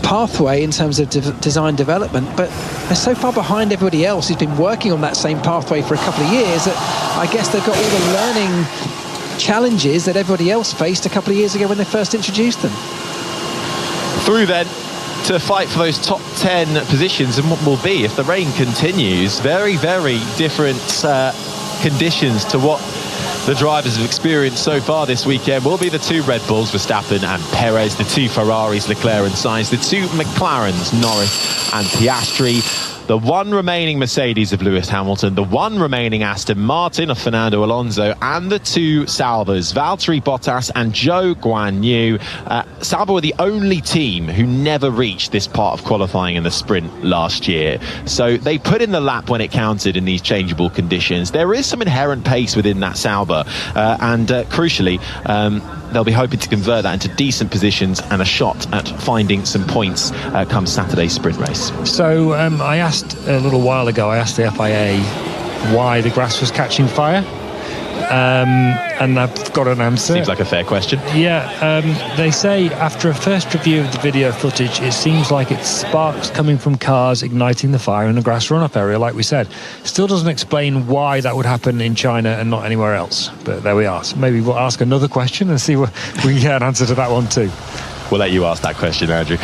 pathway in terms of design development. But they're so far behind everybody else who's been working on that same pathway for a couple of years that I guess they've got all the learning challenges that everybody else faced a couple of years ago when they first introduced them. Through then to fight for those top 10 positions, and what will be, if the rain continues, very, very different conditions to what the drivers have experienced so far this weekend. Will be the 2 Red Bulls, Verstappen and Perez, the 2 Ferraris, Leclerc and Sainz, the 2 McLarens, Norris and Piastri, the 1 remaining Mercedes of Lewis Hamilton, the 1 remaining Aston Martin of Fernando Alonso, and the 2 Saubers, Valtteri Bottas and Zhou Guanyu. Sauber were the only team who never reached this part of qualifying in the sprint last year. So they put in the lap when it counted in these changeable conditions. There is some inherent pace within that Sauber, and crucially, they'll be hoping to convert that into decent positions and a shot at finding some points come Saturday's sprint race. So I asked a little while ago, I asked the FIA why the grass was catching fire, and I've got an answer. Seems like a fair question. Yeah, they say after a first review of the video footage, it seems like it's sparks coming from cars igniting the fire in a grass runoff area, like we said. Still doesn't explain why that would happen in China and not anywhere else. But there we are. So maybe we'll ask another question and see what we can get an answer to that one too. We'll let you ask that question, Andrew.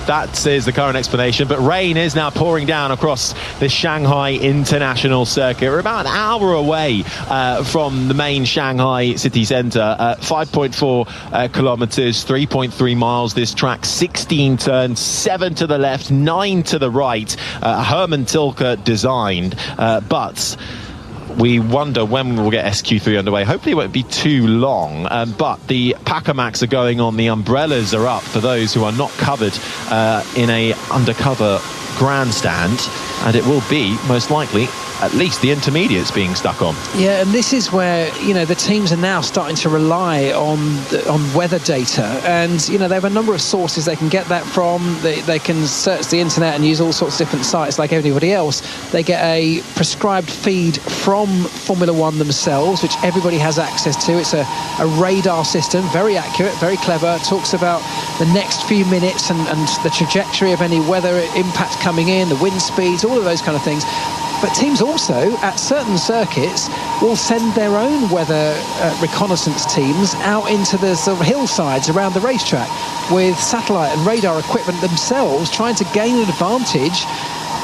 That is the current explanation, but rain is now pouring down across the Shanghai International Circuit. We're about an hour away from the main Shanghai city centre, 5.4 kilometres, 3.3 miles this track, 16 turns, 7 to the left, 9 to the right, Hermann Tilke designed, but we wonder when we'll get SQ3 underway. Hopefully it won't be too long, but the Pacamax are going on, the umbrellas are up for those who are not covered in a undercover grandstand, and it will be most likely at least the intermediates being stuck on. Yeah, and this is where, the teams are now starting to rely on weather data, and, they have a number of sources they can get that from. They can search the internet and use all sorts of different sites like everybody else. They get a prescribed feed from Formula One themselves, which everybody has access to. It's a radar system, very accurate, very clever. It talks about the next few minutes and the trajectory of any weather impact coming in, the wind speeds, all of those kind of things. But teams also, at certain circuits, will send their own weather reconnaissance teams out into the sort of hillsides around the racetrack with satellite and radar equipment themselves, trying to gain an advantage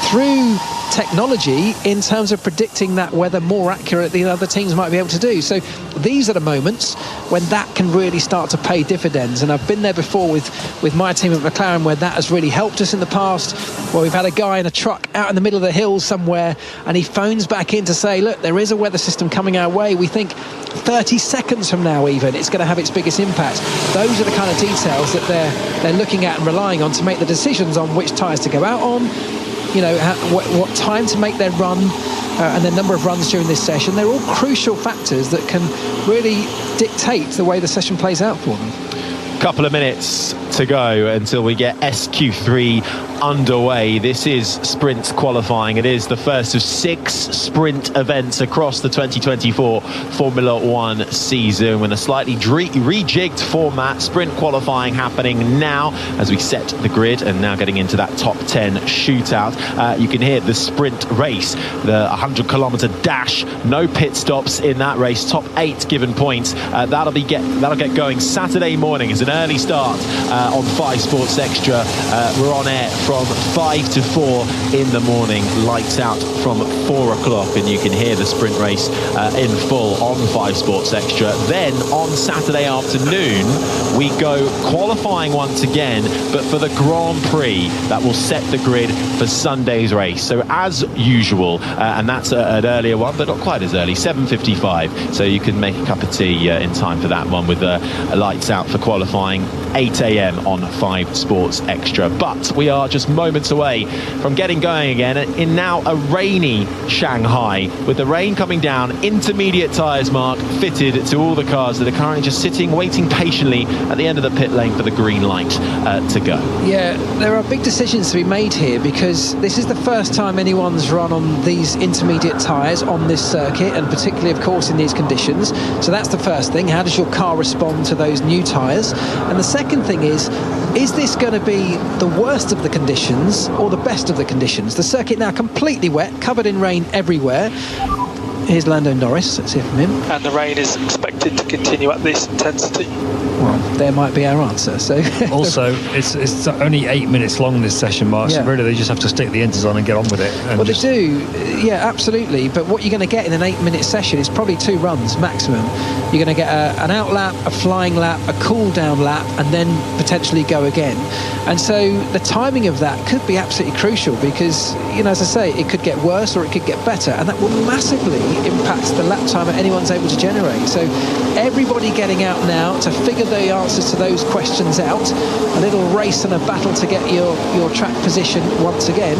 through technology in terms of predicting that weather more accurately than other teams might be able to do. So these are the moments when that can really start to pay dividends. And I've been there before with my team at McLaren, where that has really helped us in the past, where we've had a guy in a truck out in the middle of the hills somewhere, and he phones back in to say, look, there is a weather system coming our way. We think 30 seconds from now even it's going to have its biggest impact. Those are the kind of details that they're looking at and relying on to make the decisions on which tyres to go out on, you know, what time to make their run, and the number of runs during this session. They're all crucial factors that can really dictate the way the session plays out for them. Couple of minutes to go until we get SQ3 underway. This is sprint qualifying. It is the first of 6 sprint events across the 2024 Formula One season, with a slightly rejigged format. Sprint qualifying happening now as we set the grid, and now getting into that top 10 shootout. You can hear the sprint race, the 100-kilometer dash, no pit stops in that race, top 8 given points. That'll get going Saturday morning. It's an early start on 5 Sports Extra. We're on air from 5 to 4 in the morning, lights out from 4 o'clock, and you can hear the sprint race in full on 5 Sports Extra. Then on Saturday afternoon we go qualifying once again, but for the Grand Prix that will set the grid for Sunday's race. So as usual, and that's an earlier one, but not quite as early, 7:55, so you can make a cup of tea in time for that one, with lights out for qualifying 8 a.m. on 5 Sports Extra. But we are just moments away from getting going again in now a rainy Shanghai, with the rain coming down. Intermediate tyres, Mark, fitted to all the cars that are currently just sitting, waiting patiently at the end of the pit lane for the green light to go. Yeah, there are big decisions to be made here, because this is the first time anyone's run on these intermediate tyres on this circuit, and particularly, of course, in these conditions. So that's the first thing. How does your car respond to those new tyres? And the second thing is this going to be the worst of the conditions or the best of the conditions? The circuit now completely wet, covered in rain everywhere. Here's Lando Norris, let's hear from him. And the rain is expected to continue at this intensity. Well, there might be our answer. So also, it's only 8 minutes long, this session, Mark. So really they just have to stick the inters on and get on with it. Well, they do, yeah, absolutely. But what you're going to get in an 8-minute session is probably 2 runs maximum. You're going to get an out lap, a flying lap, a cool down lap, and then potentially go again. And so the timing of that could be absolutely crucial, because, you know, as I say, it could get worse or it could get better, and that will massively impact the lap time that anyone's able to generate. So everybody getting out now to figure the answers to those questions out. A little race and a battle to get your track position once again.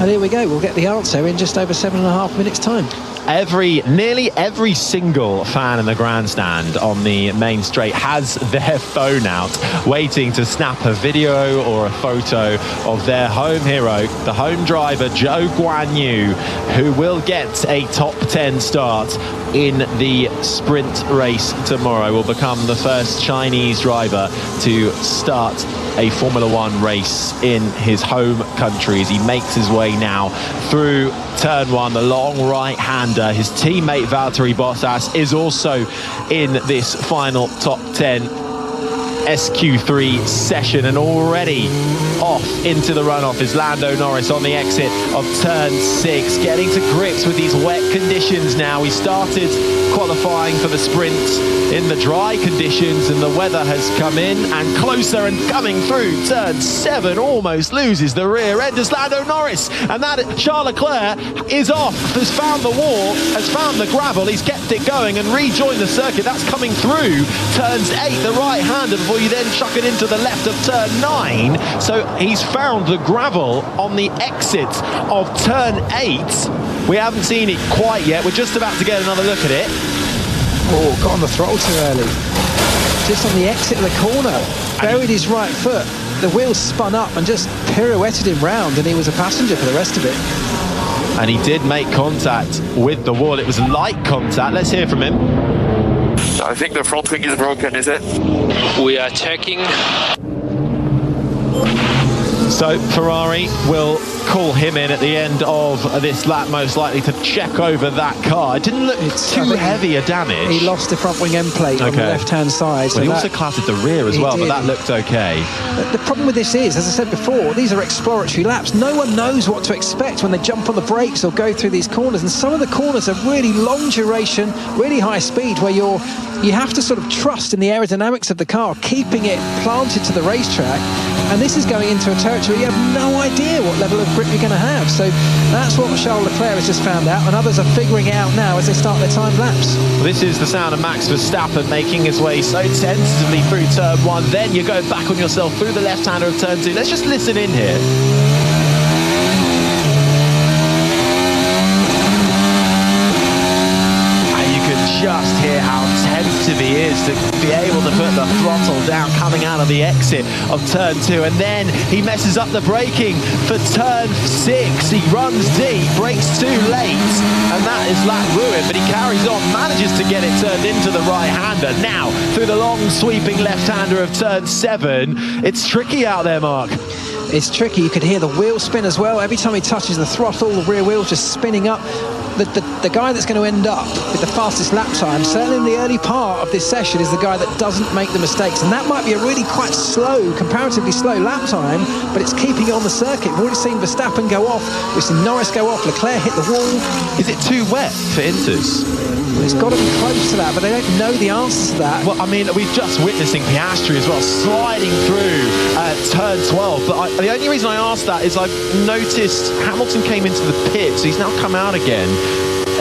And here we go, we'll get the answer in just over 7.5 minutes time. Nearly every single fan in the grandstand on the main straight has their phone out, waiting to snap a video or a photo of their home hero, the home driver Zhou Guanyu, who will get a top 10 start in the sprint race tomorrow. Will become the first Chinese driver to start a Formula One race in his home country, as he makes his way now through turn 1, the long right-hander. His teammate Valtteri Bottas is also in this final top 10 SQ3 session, and already off into the runoff is Lando Norris on the exit of turn 6, getting to grips with these wet conditions now. He started qualifying for the sprint in the dry conditions, and the weather has come in and closer, and coming through turn 7 almost loses the rear end as Lando Norris, and that Charles Leclerc is off, has found the wall, has found the gravel, he's kept it going and rejoined the circuit. That's coming through turns 8, the right-hander, before you then chuck it into the left of turn 9. So he's found the gravel on the exit of turn 8. We haven't seen it quite yet. We're just about to get another look at it. Oh, got on the throttle too early. Just on the exit of the corner. Buried his right foot. The wheels spun up and just pirouetted him round, and he was a passenger for the rest of it. And he did make contact with the wall. It was light contact. Let's hear from him. I think the front wing is broken, is it? We are checking. So Ferrari will call him in at the end of this lap, most likely to check over that car. It didn't look too heavy a damage. He lost the front wing end plate on the left-hand side. Well, he also clattered the rear as well, but that looked okay. The problem with this is, as I said before, these are exploratory laps. No one knows what to expect when they jump on the brakes or go through these corners, and some of the corners are really long duration, really high speed, where you have to sort of trust in the aerodynamics of the car, keeping it planted to the racetrack. And this is going into a territory you have no idea what level of grip you're going to have. So that's what Charles Leclerc has just found out, and others are figuring it out now as they start their timed laps. This is the sound of Max Verstappen making his way so tentatively through turn 1. Then you go back on yourself through the left-hander of turn 2. Let's just listen in here. Just hear how tentative he is to be able to put the throttle down coming out of the exit of turn 2, and then he messes up the braking for turn 6. He runs deep, brakes too late, and that is lap ruin, but he carries on, manages to get it turned into the right-hander. Now through the long sweeping left-hander of turn 7. It's tricky out there, Mark. It's tricky. You could hear the wheel spin as well. Every time he touches the throttle, the rear wheel's just spinning up. The guy that's going to end up with the fastest lap time, certainly in the early part of this session, is the guy that doesn't make the mistakes. And that might be a really quite slow, comparatively slow lap time, but it's keeping it on the circuit. We've already seen Verstappen go off. We've seen Norris go off. Leclerc hit the wall. Is it too wet for Inters? It's got to be close to that, but they don't know the answers to that. Well, I mean, we're just witnessing Piastri as well, sliding through turn 12. But the only reason I asked that is I've noticed Hamilton came into the pit, so he's now come out again.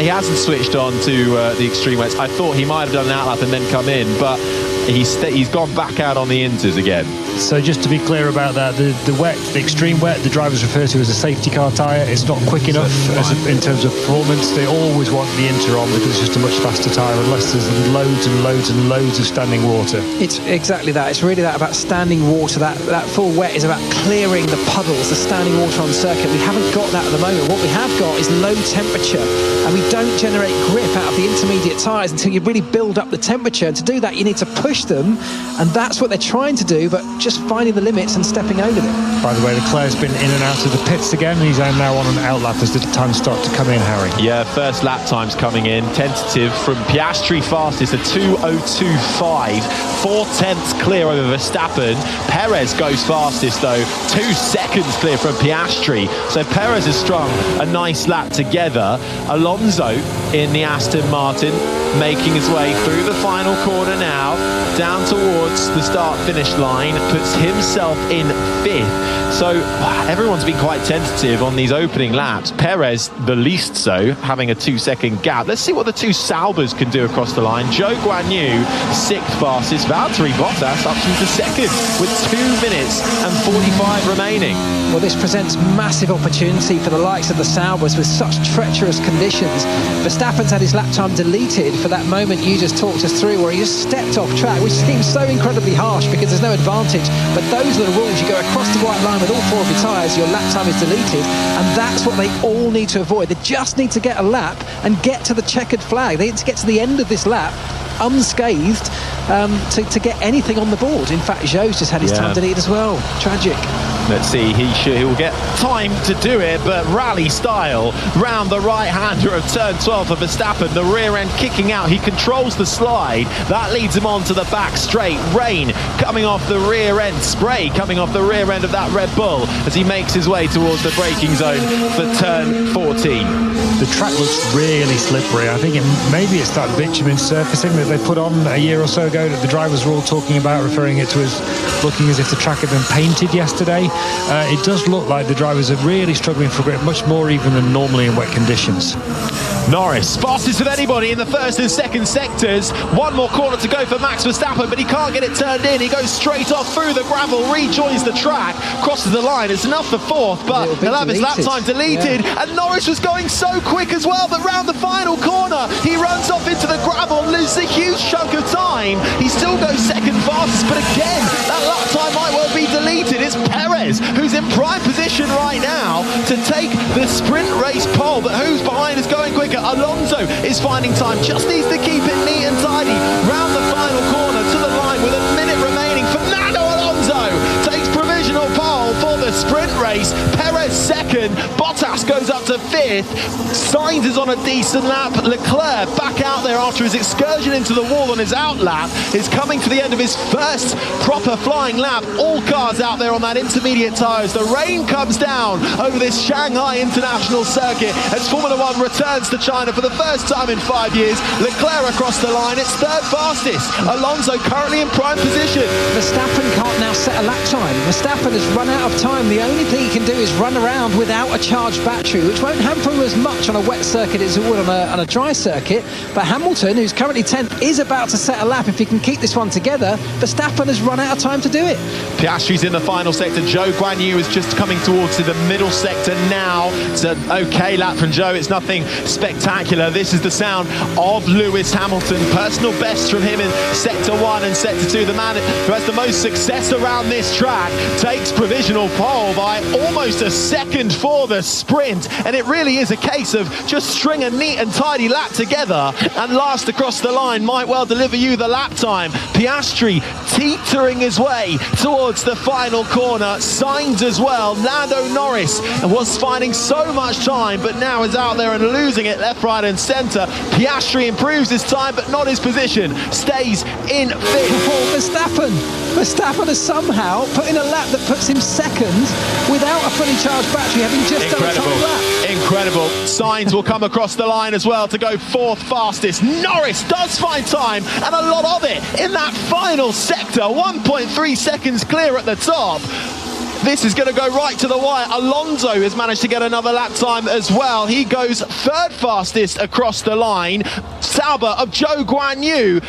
He hasn't switched on to the extreme wets. I thought he might have done an outlap and then come in, but he's gone back out on the Inters again. So just to be clear about that, the extreme wet, the drivers refer to as a safety car tyre. It's not quick enough in terms of performance. They always want the Inter on because it's just a much faster tyre, unless there's loads and loads and loads of standing water. It's exactly that. It's really that about standing water. That full wet is about clearing the puddles, the standing water on circuit. We haven't got that at the moment. What we have got is low temperature, and we don't generate grip out of the intermediate tyres until you really build up the temperature. And to do that, you need to push them, and that's what they're trying to do, but just finding the limits and stepping over them. By the way, Leclerc's been in and out of the pits again. He's now on an outlap as the times start to come in, Harry. Yeah, first lap times coming in. Tentative from Piastri fastest, a 2:02.5. 4/10 clear over Verstappen. Perez goes fastest though, 2 seconds clear from Piastri. So Perez has strung a nice lap together. Alonso in the Aston Martin making his way through the final corner now, down towards the start-finish line, puts himself in 5th. So everyone's been quite tentative on these opening laps. Perez the least so, having a 2-second gap. Let's see what the two Saubers can do across the line. Zhou Guanyu 6th fastest, Valtteri Bottas up to 2nd with 2 minutes and 45 remaining. Well, this presents massive opportunity for the likes of the Saubers with such treacherous conditions. Verstappen's had his lap time deleted for that moment you just talked us through, where he just stepped off track, which seems so incredibly harsh because there's no advantage. But those are the rules. You go across the white line with all 4 of your tyres, your lap time is deleted, and that's what they all need to avoid. They just need to get a lap and get to the checkered flag. They need to get to the end of this lap unscathed to get anything on the board. In fact, Zhou's just had his time deleted as well. Tragic. Let's see, he will get time to do it, but rally style round the right-hander of turn 12 for Verstappen, the rear end kicking out. He controls the slide. That leads him on to the back straight. Rain coming off the rear end, spray coming off the rear end of that Red Bull as he makes his way towards the braking zone for turn 14. The track looks really slippery. I think maybe it's that bitumen surfacing that they put on a year or so ago that the drivers were all talking about, referring it to as looking as if the track had been painted yesterday. It does look like the drivers are really struggling for grip, much more even than normally in wet conditions. Norris, fastest of anybody in the first and second sectors. One more corner to go for Max Verstappen, but he can't get it turned in. He goes straight off through the gravel, rejoins the track, crosses the line. It's enough for 4th, but he'll have his lap time deleted. Yeah. And Norris was going so quick as well, but round the final corner, he runs off into the gravel, loses a huge chunk of time. He still goes second fastest, but again, that lap time might well be deleted. It's Perez who's in prime position right now to take the sprint race pole, but who's behind is going quicker. Alonso is finding time, just needs to keep it neat and tidy. Round the final corner to the line with a minute remaining. Fernando Alonso takes provisional pole for the sprint into 5th. Sainz is on a decent lap. Leclerc back out there after his excursion into the wall on his out lap is coming to the end of his first proper flying lap. All cars out there on that intermediate tyres. The rain comes down over this Shanghai International Circuit as Formula One returns to China for the first time in 5 years. Leclerc across the line. It's third fastest. Alonso currently in prime position. Verstappen can't now set a lap time. Verstappen has run out of time. The only thing he can do is run around without a charged battery, which won't hamper him as much on a wet circuit as it would on a dry circuit. But Hamilton, who's currently 10th, is about to set a lap. If he can keep this one together, Verstappen has run out of time to do it. Piastri's in the final sector. Zhou Guanyu is just coming towards the middle sector now. It's an okay lap from Zhou. It's nothing spectacular. This is the sound of Lewis Hamilton. Personal best from him in sector 1 and sector 2. The man who has the most success around this track takes provisional pole by almost a second for the sprint. And it really is a case of just string a neat and tidy lap together, and last across the line might well deliver you the lap time. Piastri teetering his way towards the final corner. Sainz as well. Lando Norris was finding so much time, but now is out there and losing it left, right and centre. Piastri improves his time, but not his position. Stays in 5th. Verstappen has somehow put in a lap that puts him second without a fully charged battery, having just done a time lap. Incredible. Sainz will come across the line as well to go 4th fastest. Norris does find time, and a lot of it in that final sector. 1.3 seconds clear at the top. This is going to go right to the wire. Alonso has managed to get another lap time as well. He goes 3rd fastest across the line. Sauber of Zhou Guanyu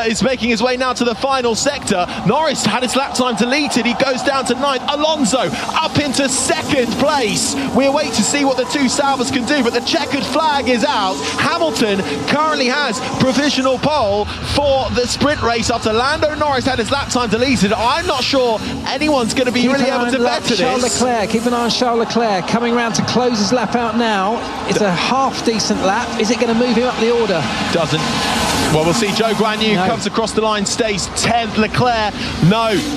is making his way now to the final sector. Norris had his lap time deleted. He goes down to 9th. Alonso up into 2nd place. We'll wait to see what the two Saubers can do, but the checkered flag is out. Hamilton currently has provisional pole for the sprint race after Lando Norris had his lap time deleted. I'm not sure anyone's going to be really able to better this. Keep an eye on Charles Leclerc coming round to close his lap out now. It's a half decent lap. Is it going to move him up the order? Doesn't. Well, we'll see. Zhou Guanyu comes across the line, stays 10th. Leclerc,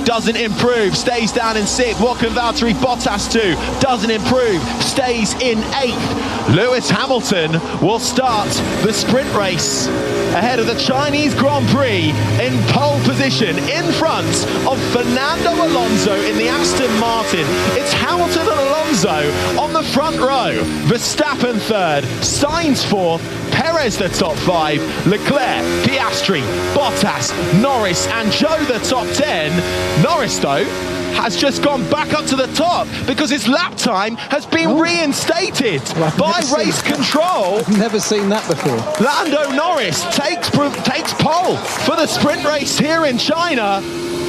doesn't improve, stays down in 6th. What can Valtteri Bottas do? Doesn't improve, stays in 8th. Lewis Hamilton will start the sprint race ahead of the Chinese Grand Prix in pole position in front of Fernando Alonso in the Aston Martin. It's Hamilton and Alonso on the front row. Verstappen 3rd, Sainz 4th, Perez the top 5, Leclerc, Piastri, Bottas, Norris and Zhou the top 10. Norris though has just gone back up to the top because his lap time has been reinstated by race control. I've never seen that before. Lando Norris takes pole for the sprint race here in China.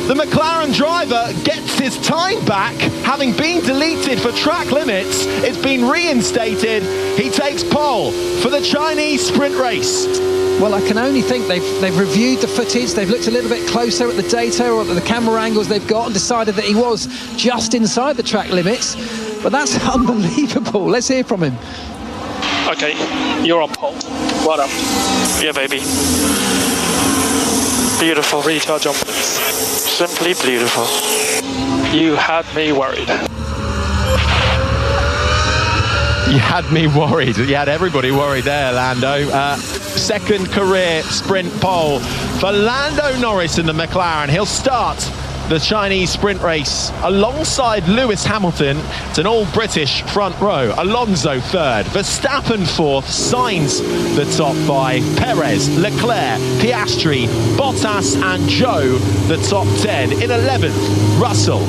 The McLaren driver gets his time back, having been deleted for track limits. It's been reinstated. He takes pole for the Chinese sprint race. Well, I can only think they've reviewed the footage, they've looked a little bit closer at the data or at the camera angles they've got and decided that he was just inside the track limits. But that's unbelievable. Let's hear from him. Okay, you're on pole. Well done. Yeah, baby. Beautiful. Recharge on, please. Simply beautiful. You had me worried. You had me worried. You had everybody worried there, Lando. Second career sprint pole for Lando Norris in the McLaren. He'll start the Chinese sprint race alongside Lewis Hamilton. It's an all-British front row. Alonso 3rd, Verstappen 4th, Sainz the top 5, Perez, Leclerc, Piastri, Bottas and Zhou the top 10. In 11th, Russell,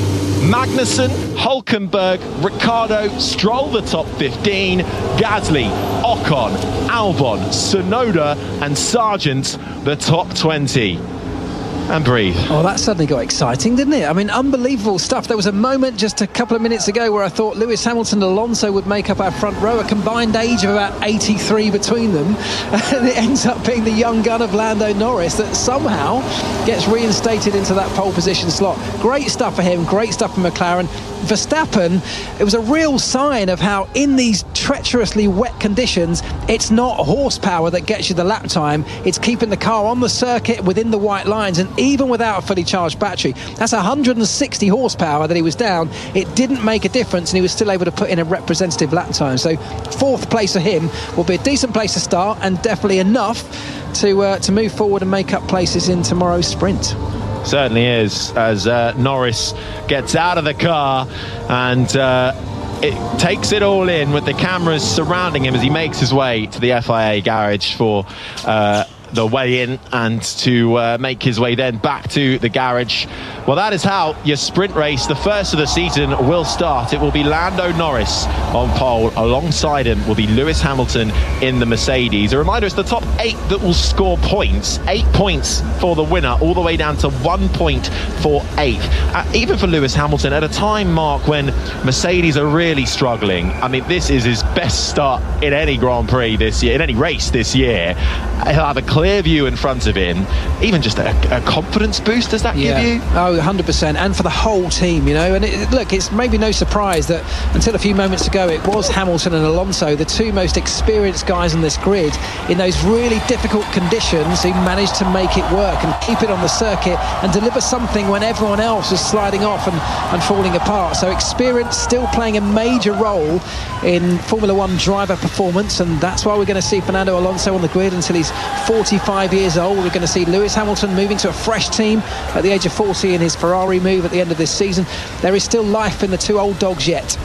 Magnussen, Hülkenberg, Ricciardo, Stroll the top 15, Gasly, Ocon, Albon, Tsunoda and Sargent the top 20. And breathe. Oh, that suddenly got exciting, didn't it? I mean, unbelievable stuff. There was a moment just a couple of minutes ago where I thought Lewis Hamilton and Alonso would make up our front row, a combined age of about 83 between them. And it ends up being the young gun of Lando Norris that somehow gets reinstated into that pole position slot. Great stuff for him, great stuff for McLaren. Verstappen, it was a real sign of how in these treacherously wet conditions, it's not horsepower that gets you the lap time, it's keeping the car on the circuit within the white lines. And even without a fully charged battery, that's 160 horsepower that he was down. It didn't make a difference, and he was still able to put in a representative lap time. So 4th place for him will be a decent place to start, and definitely enough to move forward and make up places in tomorrow's sprint. Certainly is, as Norris gets out of the car and it takes it all in with the cameras surrounding him as he makes his way to the FIA garage for the way in, and to make his way then back to the garage. Well, that is how your sprint race, the first of the season, will start. It will be Lando Norris on pole. Alongside him will be Lewis Hamilton in the Mercedes. A reminder, it's the top 8 that will score points. 8 points for the winner, all the way down to 1 point for 8th. Even for Lewis Hamilton, at a time, Mark, when Mercedes are really struggling. I mean, this is his best start in any Grand Prix this year, in any race this year. He'll have a clear view in front of him. Even just a confidence boost, does that give you? Oh, 100%. And for the whole team, you know. And look, it's maybe no surprise that until a few moments ago it was Hamilton and Alonso, the 2 most experienced guys on this grid, in those really difficult conditions, who managed to make it work and keep it on the circuit and deliver something when everyone else was sliding off and falling apart. So experience still playing a major role in Formula 1 driver performance, and that's why we're going to see Fernando Alonso on the grid until he's 45 years old. We're going to see Lewis Hamilton moving to a fresh team at the age of 40 in his Ferrari move at the end of this season. There is still life in the 2 old dogs yet.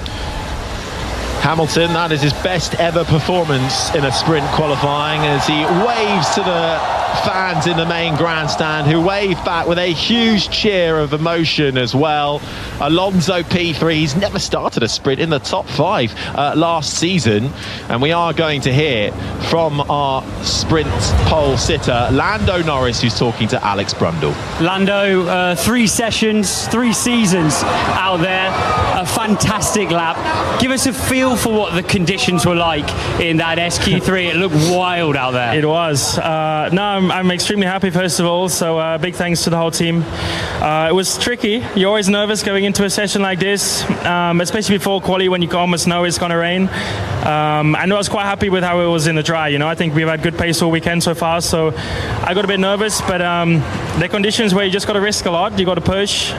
Hamilton, that is his best ever performance in a sprint qualifying, as he waves to the fans in the main grandstand, who wave back with a huge cheer of emotion as well. Alonso P3, he's never started a sprint in the top 5 last season, and we are going to hear from our sprint pole sitter Lando Norris, who's talking to Alex Brundle. Lando, 3 sessions, 3 seasons out there, a fantastic lap. Give us a feel for what the conditions were like in that SQ3. It looked wild out there. It was. I'm extremely happy, first of all, so big thanks to the whole team. It was tricky. You're always nervous going into a session like this, especially before quali, when you almost know it's going to rain. And I was quite happy with how it was in the dry. You know, I think we've had good pace all weekend so far, so I got a bit nervous, but the conditions where you just got to risk a lot, you got to push,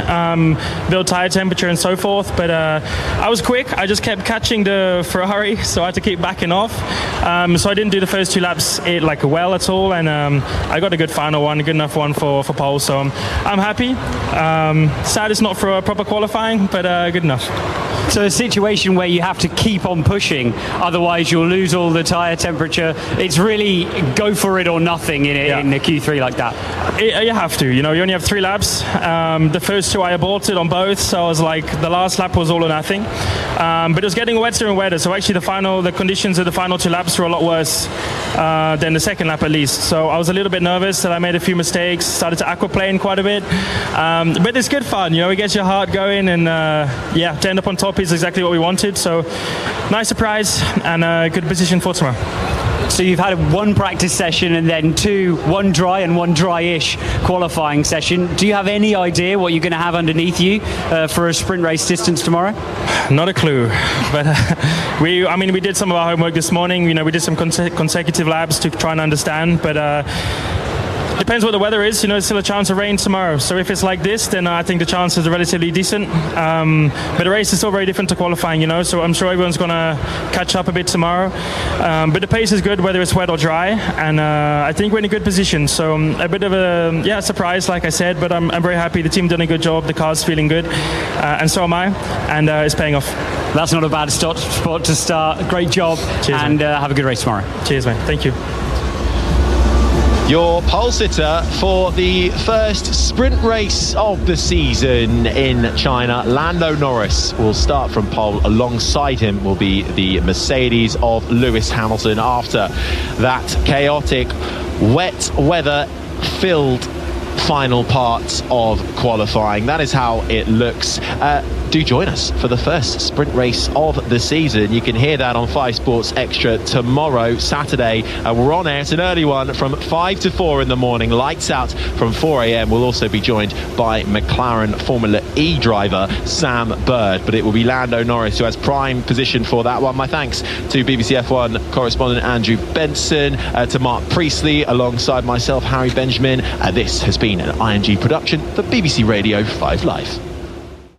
build tire temperature and so forth. But I was quick. I just kept catching the Ferrari, so I had to keep backing off. So I didn't do the first 2 laps well at all, and I got a good final one, a good enough one for pole. So I'm happy. Sad it's not for a proper qualifying, but good enough. So a situation where you have to keep on pushing, otherwise you'll lose all the tyre temperature. It's really go for it or nothing in a Q3 like that. You have to, you know, you only have 3 laps. The first 2 I aborted on both, so I was like, the last lap was all or nothing. But it was getting wetter and wetter, so actually the conditions of the final 2 laps were a lot worse than the second lap at least. So I was a little bit nervous that I made a few mistakes, started to aquaplane quite a bit. But it's good fun, you know, it gets your heart going, and to end up on top is exactly what we wanted. So nice surprise and a good position for tomorrow. So you've had 1 practice session and then 1 dry and 1 dry-ish qualifying session. Do you have any idea what you're going to have underneath you for a sprint race distance tomorrow? Not a clue, but we did some of our homework this morning. You know, we did some consecutive laps to try and understand, but depends what the weather is. You know, there's still a chance of rain tomorrow. So if it's like this, then I think the chances are relatively decent. But the race is still very different to qualifying, you know, so I'm sure everyone's going to catch up a bit tomorrow. But the pace is good, whether it's wet or dry. And I think we're in a good position. So a bit of a surprise, like I said, but I'm very happy. The team done a good job. The car's feeling good. And so am I. And it's paying off. That's not a bad spot to start. Great job. Cheers, and have a good race tomorrow. Cheers, mate. Thank you. Your pole sitter for the first sprint race of the season in China, Lando Norris, will start from pole. Alongside him will be the Mercedes of Lewis Hamilton after that chaotic, wet weather-filled final parts of qualifying. That is how it looks. do join us for the first sprint race of the season. You can hear that on 5 Sports Extra tomorrow, Saturday. We're on air. It's an early one from 5 to 4 in the morning. Lights out from 4 a.m. We'll also be joined by McLaren Formula E driver Sam Bird, but it will be Lando Norris who has prime position for that one. My thanks to BBC F1 correspondent Andrew Benson, to Mark Priestley alongside myself, Harry Benjamin. This has been an IMG production for BBC Radio 5 Live.